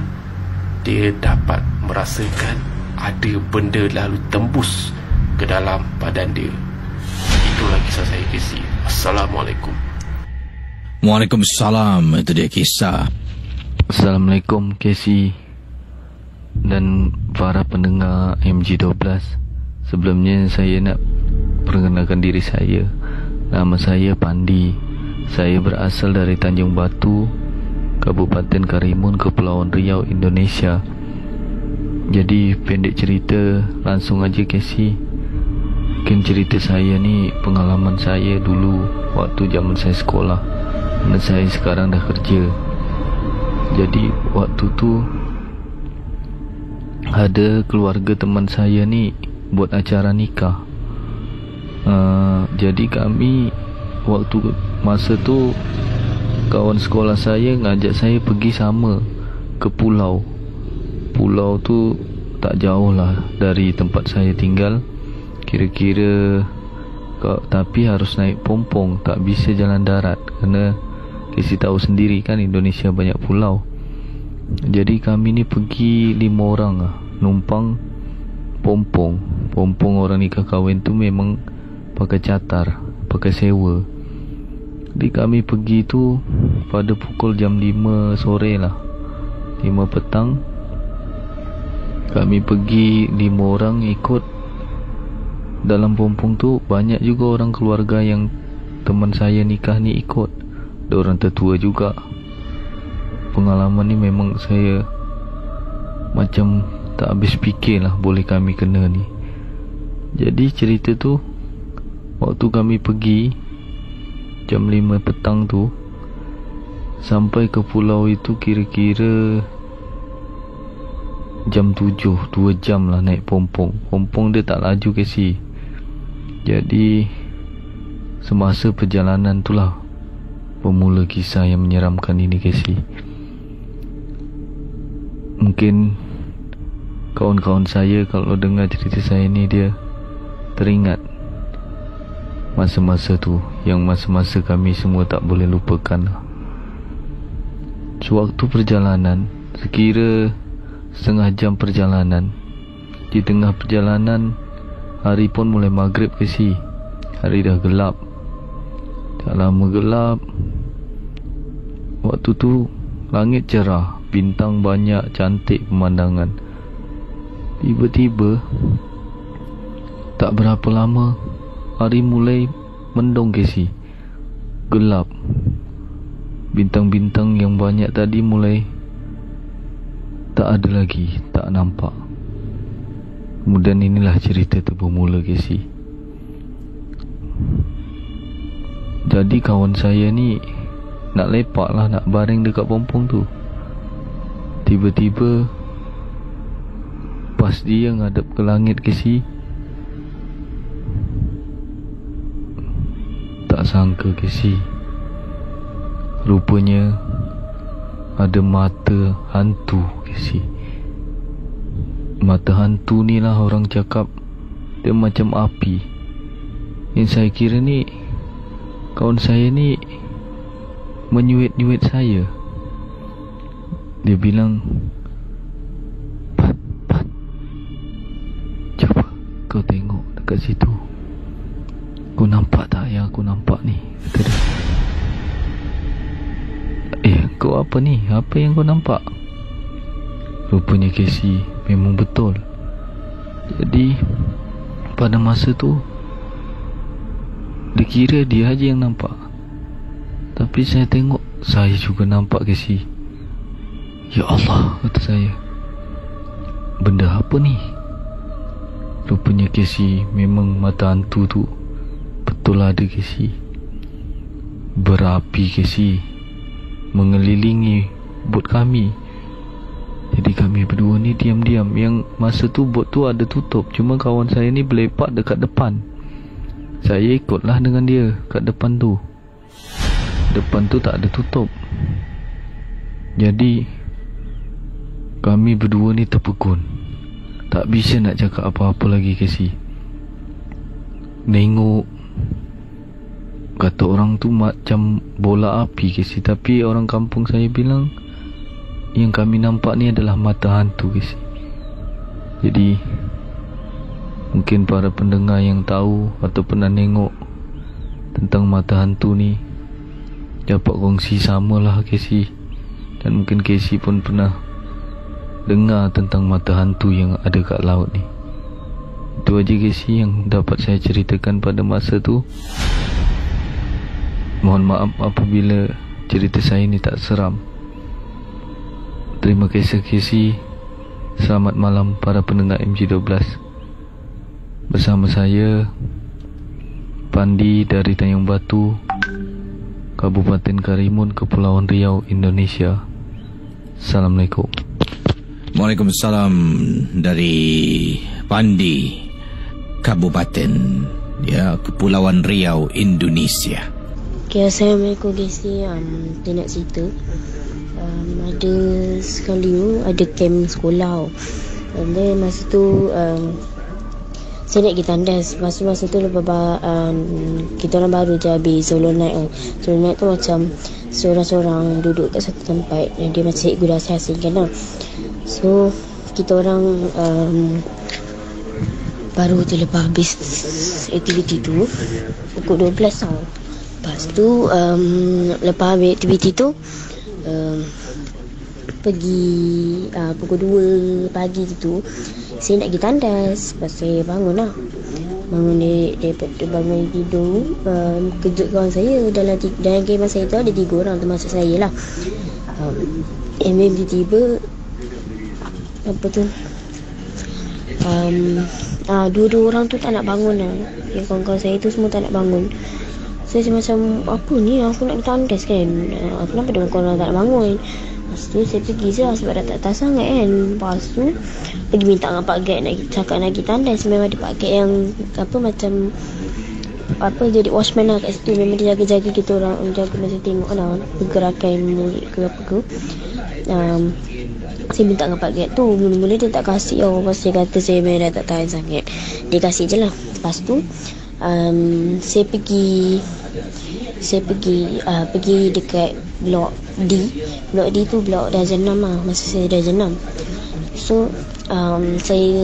dia dapat merasakan ada benda lalu tembus ke dalam badan dia. Itulah kisah saya, Casey. Assalamualaikum. Waalaikumsalam. Itu dia kisah. Assalamualaikum Casey dan para pendengar MG12. Sebelumnya saya nak perkenalkan diri saya. Nama saya Pandi. Saya berasal dari Tanjung Batu, Kabupaten Karimun, Kepulauan Riau, Indonesia. Jadi pendek cerita, langsung aja Casey. Mungkin cerita saya ni pengalaman saya dulu waktu zaman saya sekolah, dan saya sekarang dah kerja. Jadi waktu tu ada keluarga teman saya ni buat acara nikah. Jadi kami waktu masa tu kawan sekolah saya ngajak saya pergi sama ke pulau. Pulau tu tak jauh lah dari tempat saya tinggal. Kira-kira tapi harus naik pompong, tak bisa jalan darat kerana Casey tahu sendiri kan Indonesia banyak pulau. Jadi kami ni pergi 5 orang lah, numpang Pompong orang nikah kahwin tu memang pakai catar, pakai sewa. Jadi kami pergi tu pada pukul jam 5 sore lah, 5 petang. Kami pergi 5 orang ikut. Dalam pompong tu banyak juga orang keluarga yang teman saya nikah ni ikut. Ada orang tertua juga. Pengalaman ni memang saya macam tak habis fikir lah boleh kami kena ni. Jadi cerita tu, waktu kami pergi jam 5 petang tu, sampai ke pulau itu kira-kira jam 7, 2 jam lah naik pompong. Pompong dia tak laju Casey. Jadi semasa perjalanan tu lah bermula kisah yang menyeramkan ini Casey. Mungkin kawan-kawan saya kalau dengar cerita saya ni, dia teringat masa-masa tu, yang masa-masa kami semua tak boleh lupakan lah. Sewaktu perjalanan, sekira setengah jam perjalanan, di tengah perjalanan hari pun mulai maghrib Casey. Hari dah gelap, tak lama gelap. Waktu tu langit cerah, bintang banyak, cantik pemandangan. Tiba-tiba tak berapa lama hari mulai mendung Casey. Gelap. Bintang-bintang yang banyak tadi mulai tak ada lagi, tak nampak. Kemudian inilah cerita tu bermula Casey. Jadi kawan saya ni nak lepak lah, nak baring dekat pompong tu. Tiba-tiba pas dia ngadap ke langit Casey, tak sangka Casey, rupanya ada mata hantu Casey. Mata hantu ni lah orang cakap dia macam api. Yang saya kira ni, kawan saya ni menyuit-nyuit saya. Dia bilang, Pat, cuba kau tengok dekat situ. Kau nampak tak yang aku nampak ni? Kata dia. Kau apa ni? Apa yang kau nampak? Rupanya Casey, memang betul. Jadi pada masa tu dikira dia aja yang nampak, tapi saya tengok saya juga nampak Casey. Ya Allah, kata saya, benda apa ni? Rupanya Casey, memang mata hantu tu betul ada Casey. Berapi Casey, mengelilingi bot kami. Jadi kami berdua ni diam-diam. Yang masa tu bot tu ada tutup, cuma kawan saya ni berlepak dekat depan. Saya ikutlah dengan dia kat depan tu. Depan tu tak ada tutup. Jadi kami berdua ni terpegun, tak bisa nak cakap apa-apa lagi Casey. Nengok, kata orang tu macam bola api Casey, tapi orang kampung saya bilang yang kami nampak ni adalah mata hantu Casey. Jadi mungkin para pendengar yang tahu atau pernah nengok tentang mata hantu ni dapat kongsi samalah Casey. Dan mungkin Casey pun pernah dengar tentang mata hantu yang ada kat laut ni. Itu aja Casey yang dapat saya ceritakan pada masa tu. Mohon maaf apabila cerita saya ni tak seram. Terima kasih Casey. Selamat malam para pendengar MG12. Bersama saya Pandi dari Tanjung Batu, Kabupaten Karimun, Kepulauan Riau, Indonesia. Assalamualaikum. Waalaikumsalam dari Pandi, Kabupaten Kepulauan Riau, Indonesia. Okay, Assalamualaikum Casey. Saya nak cerita. Ada sekali ada camp sekolah. And then masa tu saya nak pergi tandas. Masa tu kita orang baru je habis solo night. Solo night tu macam seorang-seorang duduk kat satu tempat, dan dia macam cikgu dah asing kan lah. So kita orang baru je lepas habis aktiviti tu pukul 12 tau. Lepas tu lepas habis aktiviti tu pergi pukul 2 pagi tu saya nak pergi tandas. Lepas saya bangun lah, bangun tidur, kejut kawan saya. Dalam game saya tu ada 3 orang termasuk saya lah. Tiba-tiba apa tu, dua orang tu tak nak bangun lah. Kawan-kawan saya tu semua tak nak bangun. Saya macam apa ni, aku nak pergi tandas kan, kenapa dia korang tak nak bangun. Lepas tu saya pergi je lah sebab dah tak tahan sangat kan. Lepas tu pergi minta dengan Pak Gad nak cakap nak pergi tandas. Memang ada Pak Gad yang macam jadi watchman lah kat situ. Memang dia jaga-jaga kita orang, jaga macam tengok lah pergerakan murid ke apa ke. Saya minta dengan Pak Gad tu, mula-mula dia tak kasih tau. Lepas dia kata saya memang dah tak tahan sangat, dia kasih je lah. Lepas tu saya pergi dekat blok D. Blok D tu blok darjah 6 lah, masa saya darjah 6. So saya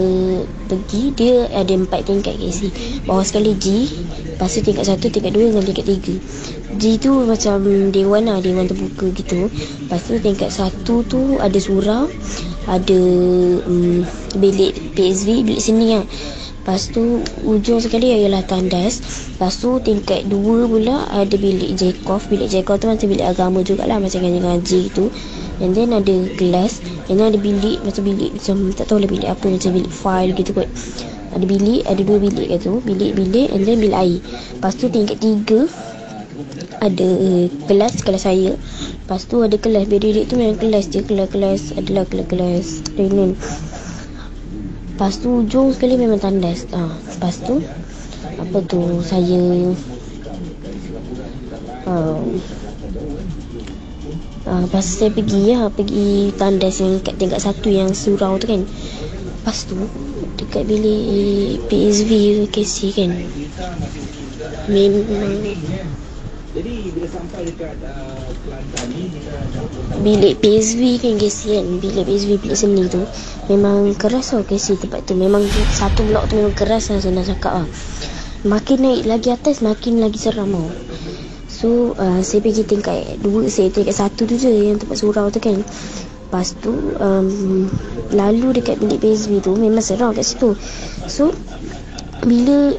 pergi, dia ada 4 tingkat KC. Bawah sekali G, lepas tu tingkat 1, tingkat 2 dengan tingkat 3. G tu macam dewan lah, dewan terbuka gitu. Lepas tu tingkat 1 tu ada surau, ada bilik PSV, bilik seni lah. Lepas tu ujung sekali ialah tandas. Lepas tu tingkat 2 pula ada bilik Jacob. Bilik Jacob tu macam bilik agama jugalah, macam ngaji tu. And then ada kelas, and then ada bilik macam tak tahu lah bilik apa, macam bilik file gitu kot. Ada bilik, ada 2 bilik kat tu, bilik and then bilik air. Lepas tu tingkat 3 ada kelas saya. Lepas tu ada kelas berdiri tu, memang kelas je, kelas adalah kelas training. Lepas tu ujung sekali memang tandas. Lepas tu saya lepas saya pergi tandas yang kat tingkat 1 yang surau tu kan. Lepas tu dekat bilik PSV KC kan, memang jadi bila sampai dekat Kelantan ni, bilik PSV kan KC kan, bilik PSV, bilik seni tu memang keras tau KC tempat tu. Memang satu blok tu memang keras lah, saya nak cakap lah. Makin naik lagi atas makin lagi seram tau. So saya pergi tingkat 2, saya tingkat 1 tu je yang tempat surau tu kan. Lepas tu lalu dekat bilik PSV tu memang seram kat situ. So bila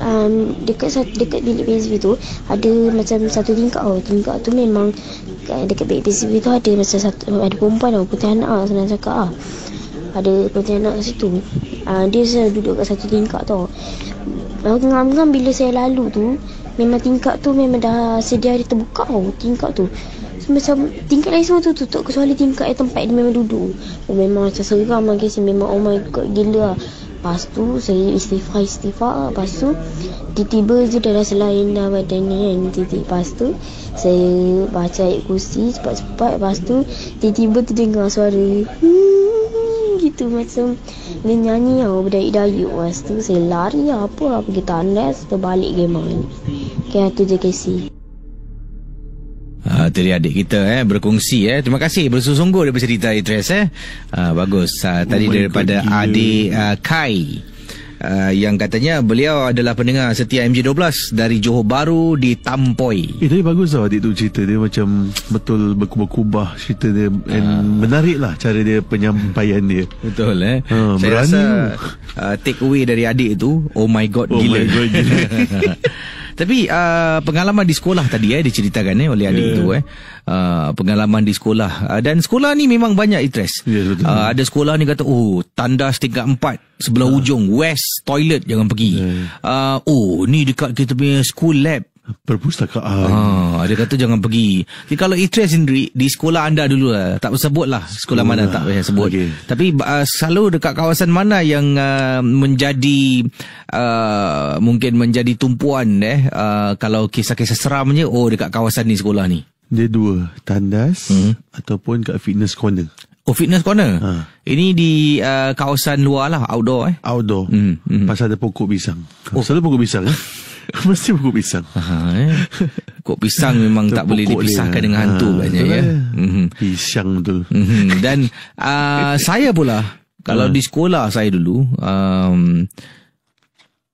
dekat bilik PSV tu ada macam satu tingkat tau. Tingkat tu memang dekat bilik PSV tu ada macam ada perempuan tau, putih anak lah, senang cakap lah. Ada putih anak kat situ. Dia selalu duduk kat satu tingkat tau. Ngam-ngam bila saya lalu tu, memang tingkat tu memang dah sedia ada terbuka tau, tingkat tu. So, macam tingkat lain semua tu tutup kecuali tingkat tempat dia memang duduk. Memang macam seram lah guys, memang oh my god gila lah. Lepas tu saya istighfar. Lepas tu tiba-tiba je dah rasa lain dah badan ni kan. Lepas tu saya baca ayat kursi cepat-cepat. Lepas tu tiba-tiba terdengar suara gitu, macam dia nyanyi tau, berdayu-dayu. Lepas tu saya lari apa pergi tandas, terbalik game ni. Okay, tu je Casey. Tadi adik kita berkongsi terima kasih bersungguh-sungguh dia bercerita Idris bagus. Tadi daripada adik Kai yang katanya beliau adalah pendengar setia MJ12 dari Johor Bahru di Tampoi. Tapi bagus tau adik tu cerita dia, macam betul berkubah-kubah cerita dia, and menarik lah cara dia penyampaian dia. Betul saya rasa take away dari adik tu, oh my god gila. Tapi pengalaman di sekolah tadi diceritakan oleh adik tu pengalaman di sekolah, dan sekolah ni memang banyak Idris. Ada sekolah ni kata tandas tingkat 4 sebelah ujung west, toilet jangan pergi. Ni dekat kita punya school lab, perpustakaan. Dia kata jangan pergi. Jadi kalau Idris sendiri di sekolah anda dulu tak sebut lah sekolah mana, tak payah sebut. Tapi selalu dekat kawasan mana yang menjadi mungkin menjadi tumpuan kalau kisah-kisah seramnya dekat kawasan ni sekolah ni? Dia 2, tandas ataupun kat fitness corner. Fitness corner. Ini di kawasan luar lah, outdoor Outdoor. Pasal ada pokok pisang. Selalu pokok pisang mesti pokok pisang. Pokok pisang memang tak boleh dipisahkan dengan hantu banyak Pisang betul. Dan saya pula kalau di sekolah saya dulu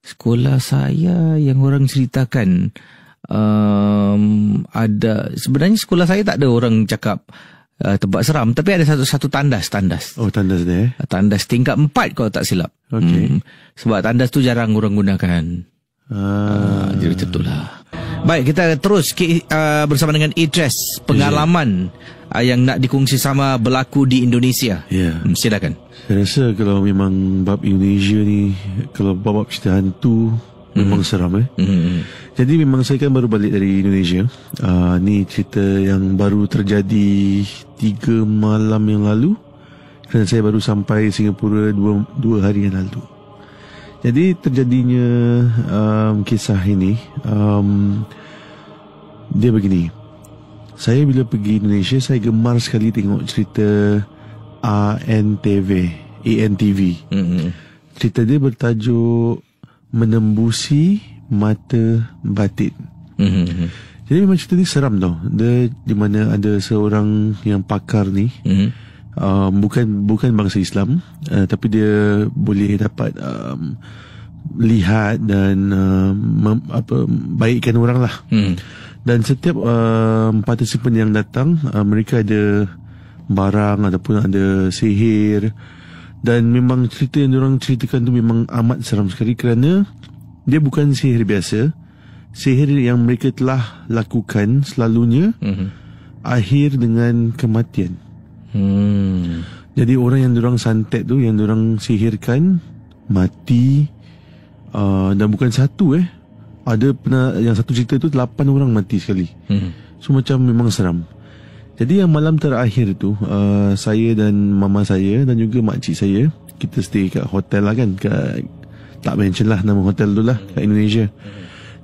Sekolah saya yang orang ceritakan ada, sebenarnya sekolah saya tak ada orang cakap tempat seram, tapi ada satu tandas. Oh, tandas dia. Tandas tingkat 4 kalau tak silap. Okey. Sebab tandas tu jarang orang gunakan. Jadi macam itulah. Baik, kita terus bersama dengan Idris, pengalaman yang nak dikongsi sama berlaku di Indonesia. Silakan. Saya rasa kalau memang bab Indonesia ni, kalau bab cerita hantu, memang seram Jadi memang saya kan baru balik dari Indonesia. Ni cerita yang baru terjadi 3 malam yang lalu, kerana saya baru sampai Singapura 2 hari yang lalu. Jadi terjadinya kisah ini, dia begini. Saya bila pergi Indonesia, saya gemar sekali tengok cerita ANTV. Cerita dia bertajuk Menembusi Mata Batin. Jadi memang cerita ni seram tau. Dia di mana ada seorang yang pakar ni, bukan bangsa Islam, tapi dia boleh dapat lihat dan baikkan orang lah. Dan setiap partisipan yang datang, mereka ada barang ataupun ada sihir. Dan memang cerita yang diorang ceritakan tu memang amat seram sekali, kerana dia bukan sihir biasa. Sihir yang mereka telah lakukan selalunya akhir dengan kematian. Jadi orang yang diorang santet tu, yang diorang sihirkan, mati. Dan bukan satu ada pernah, yang satu cerita tu 8 orang mati sekali. So macam memang seram. Jadi yang malam terakhir tu, saya dan mama saya dan juga makcik saya, kita stay kat hotel lah kan, tak mention lah nama hotel tu lah, kat Indonesia.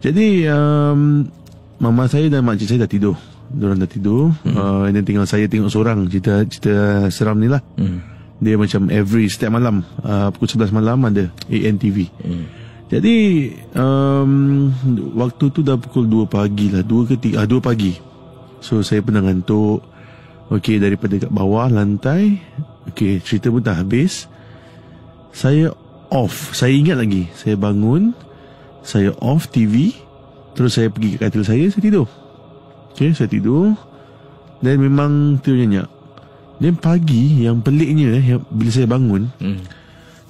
Jadi mama saya dan makcik saya dah tidur. Diorang dah tidur. Dan tinggal saya tengok seorang cerita seram ni lah. Dia macam setiap malam, pukul 11 malam ada ANTV. Jadi waktu tu dah pukul 2 pagi lah, 2 pagi. So saya pernah ngantuk. Okey, daripada kat bawah lantai, okey, cerita pun dah habis. Saya off. Saya ingat lagi, saya bangun, saya off TV, terus saya pergi ke katil saya tidur. Okey, saya tidur. Dan memang tidur nyenyak. Dan pagi yang peliknya bila saya bangun,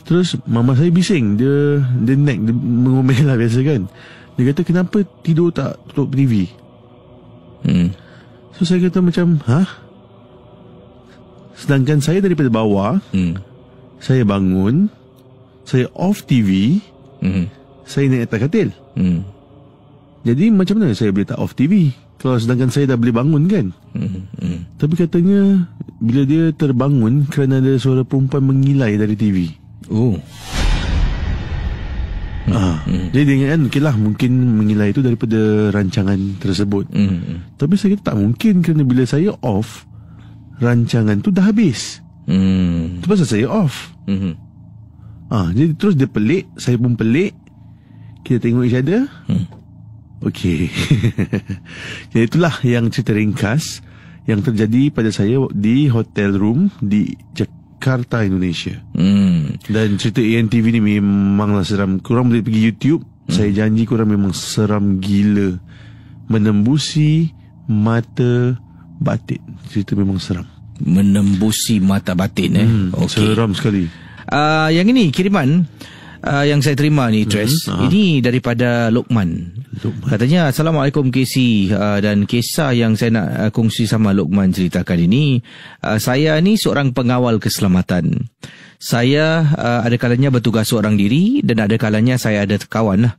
terus mama saya bising. Dia mengomel lah biasa kan. Dia kata, kenapa tidur tak tutup TV? So saya kata macam, sedangkan saya daripada bawah, saya bangun, saya off TV, saya naik atas katil. Jadi macam mana saya boleh tak off TV kalau sedangkan saya dah boleh bangun kan? Tapi katanya bila dia terbangun kerana ada suara perempuan mengilai dari TV. Jadi dia ingat kan, okay lah, mungkin mengilai itu daripada rancangan tersebut. Tapi saya kata tak mungkin, kerana bila saya off, rancangan tu dah habis. Itu pasal saya off. Jadi terus dia pelik, saya pun pelik. Kita tengok each other. Okay. Jadi itulah yang cerita ringkas yang terjadi pada saya di hotel room di Jakarta, Indonesia. Dan cerita ANTV ni memanglah seram. Korang boleh pergi YouTube. Saya janji korang memang seram gila. Menembusi Mata Batin. Cerita memang seram. Menembusi Mata Batin Okay. Seram sekali. Yang ini kiriman yang saya terima ni, Tres. Ini daripada Lokman. Katanya, Assalamualaikum KC, dan kisah yang saya nak kongsi sama Lokman ceritakan ini. Saya ni seorang pengawal keselamatan. Saya ada kalanya bertugas seorang diri, dan ada kalanya saya ada kawan lah.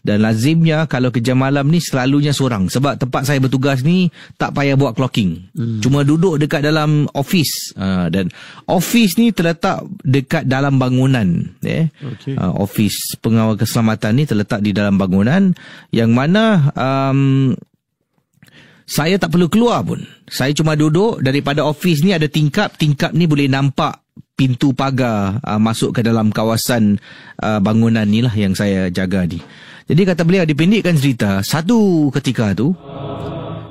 Dan lazimnya kalau kerja malam ni selalunya seorang. Sebab tempat saya bertugas ni tak payah buat clocking. Cuma duduk dekat dalam office. Dan office ni terletak dekat dalam bangunan. Office pengawal keselamatan ni terletak di dalam bangunan. Yang mana saya tak perlu keluar pun. Saya cuma duduk. Daripada office ni ada tingkap. Tingkap ni boleh nampak pintu pagar masuk ke dalam kawasan bangunan ni lah yang saya jaga ni. Jadi kata beliau, dipendekkan cerita, satu ketika tu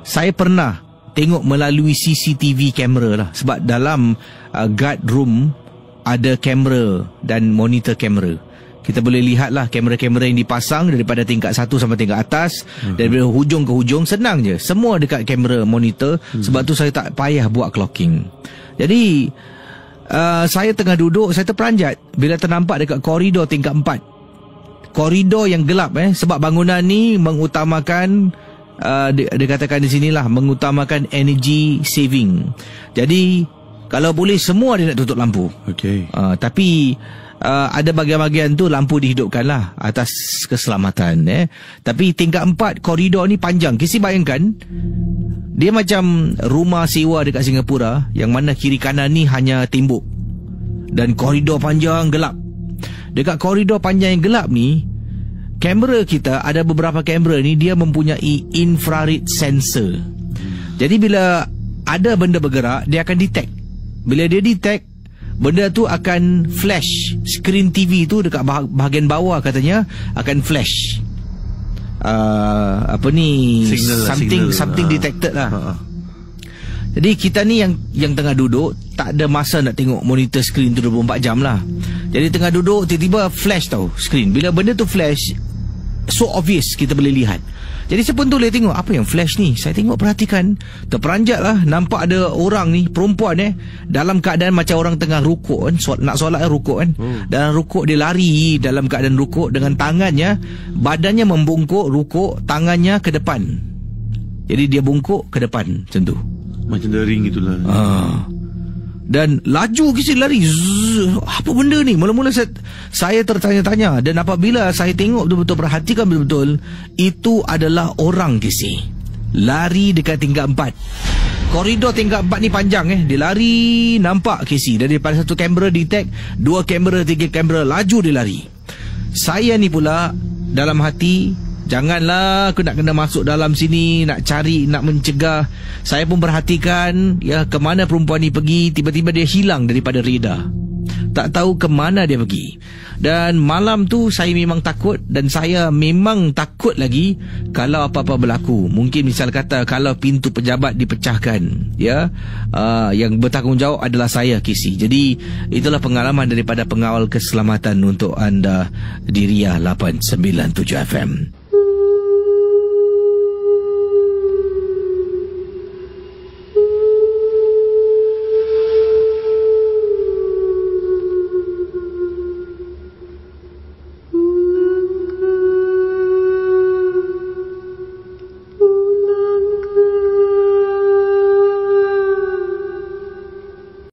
saya pernah tengok melalui CCTV kamera lah. Sebab dalam guard room ada kamera dan monitor kamera. kita boleh lihatlah kamera-kamera yang dipasang daripada tingkat 1 sampai tingkat atas, daripada hujung ke hujung. Senang je, semua dekat kamera monitor. Sebab tu saya tak payah buat clocking. Jadi saya tengah duduk, saya terperanjat bila ternampak dekat koridor tingkat 4, koridor yang gelap, sebab bangunan ni mengutamakan dia katakan di sinilah mengutamakan energy saving. Jadi kalau boleh semua dia nak tutup lampu. Tapi ada bahagian-bahagian tu lampu dihidupkan lah atas keselamatan. Tapi tingkat 4 koridor ni panjang. Kisi bayangkan, dia macam rumah sewa dekat Singapura, yang mana kiri kanan ni hanya tembok dan koridor panjang gelap. Dekat koridor panjang yang gelap ni, kamera kita, ada beberapa kamera ni dia mempunyai infrared sensor. Jadi bila ada benda bergerak, dia akan detect. Bila dia detect, benda tu akan flash. Skrin TV tu dekat bahagian bawah katanya akan flash signal, something detected lah. Jadi kita ni yang tengah duduk tak ada masa nak tengok monitor skrin tu 24 jam lah. Jadi tengah duduk tiba-tiba flash tau skrin. Bila benda tu flash, so obvious kita boleh lihat. Jadi saya pun tu boleh tengok apa yang flash ni. Saya tengok, perhatikan, terperanjat lah. Nampak ada orang ni, perempuan dalam keadaan macam orang tengah rukuk kan, nak solat rukuk kan. Dalam rukuk dia lari dalam keadaan rukuk dengan tangannya, badannya membungkuk rukuk, tangannya ke depan. Jadi dia bungkuk ke depan macam tu, macam dering gitulah. Dan laju kisi lari. Apa benda ni? Mula-mula saya tertanya-tanya. Dan apabila saya tengok betul-betul, perhatikan betul-betul, itu adalah orang kisi lari dekat tingkat 4. Koridor tingkat 4 ni panjang. Dia lari, nampak kisi, daripada satu kamera detect, 2 kamera, 3 kamera, laju dia lari. Saya ni pula dalam hati, janganlah aku nak kena masuk dalam sini, nak cari, nak mencegah. Saya pun perhatikan ke mana perempuan ni pergi. Tiba-tiba dia hilang daripada radar. Tak tahu ke mana dia pergi. Dan malam tu saya memang takut. Dan saya memang takut lagi kalau apa-apa berlaku. Mungkin misal kata kalau pintu pejabat dipecahkan, yang bertanggungjawab adalah saya, Kisi. Jadi itulah pengalaman daripada pengawal keselamatan untuk anda di Ria 897 FM.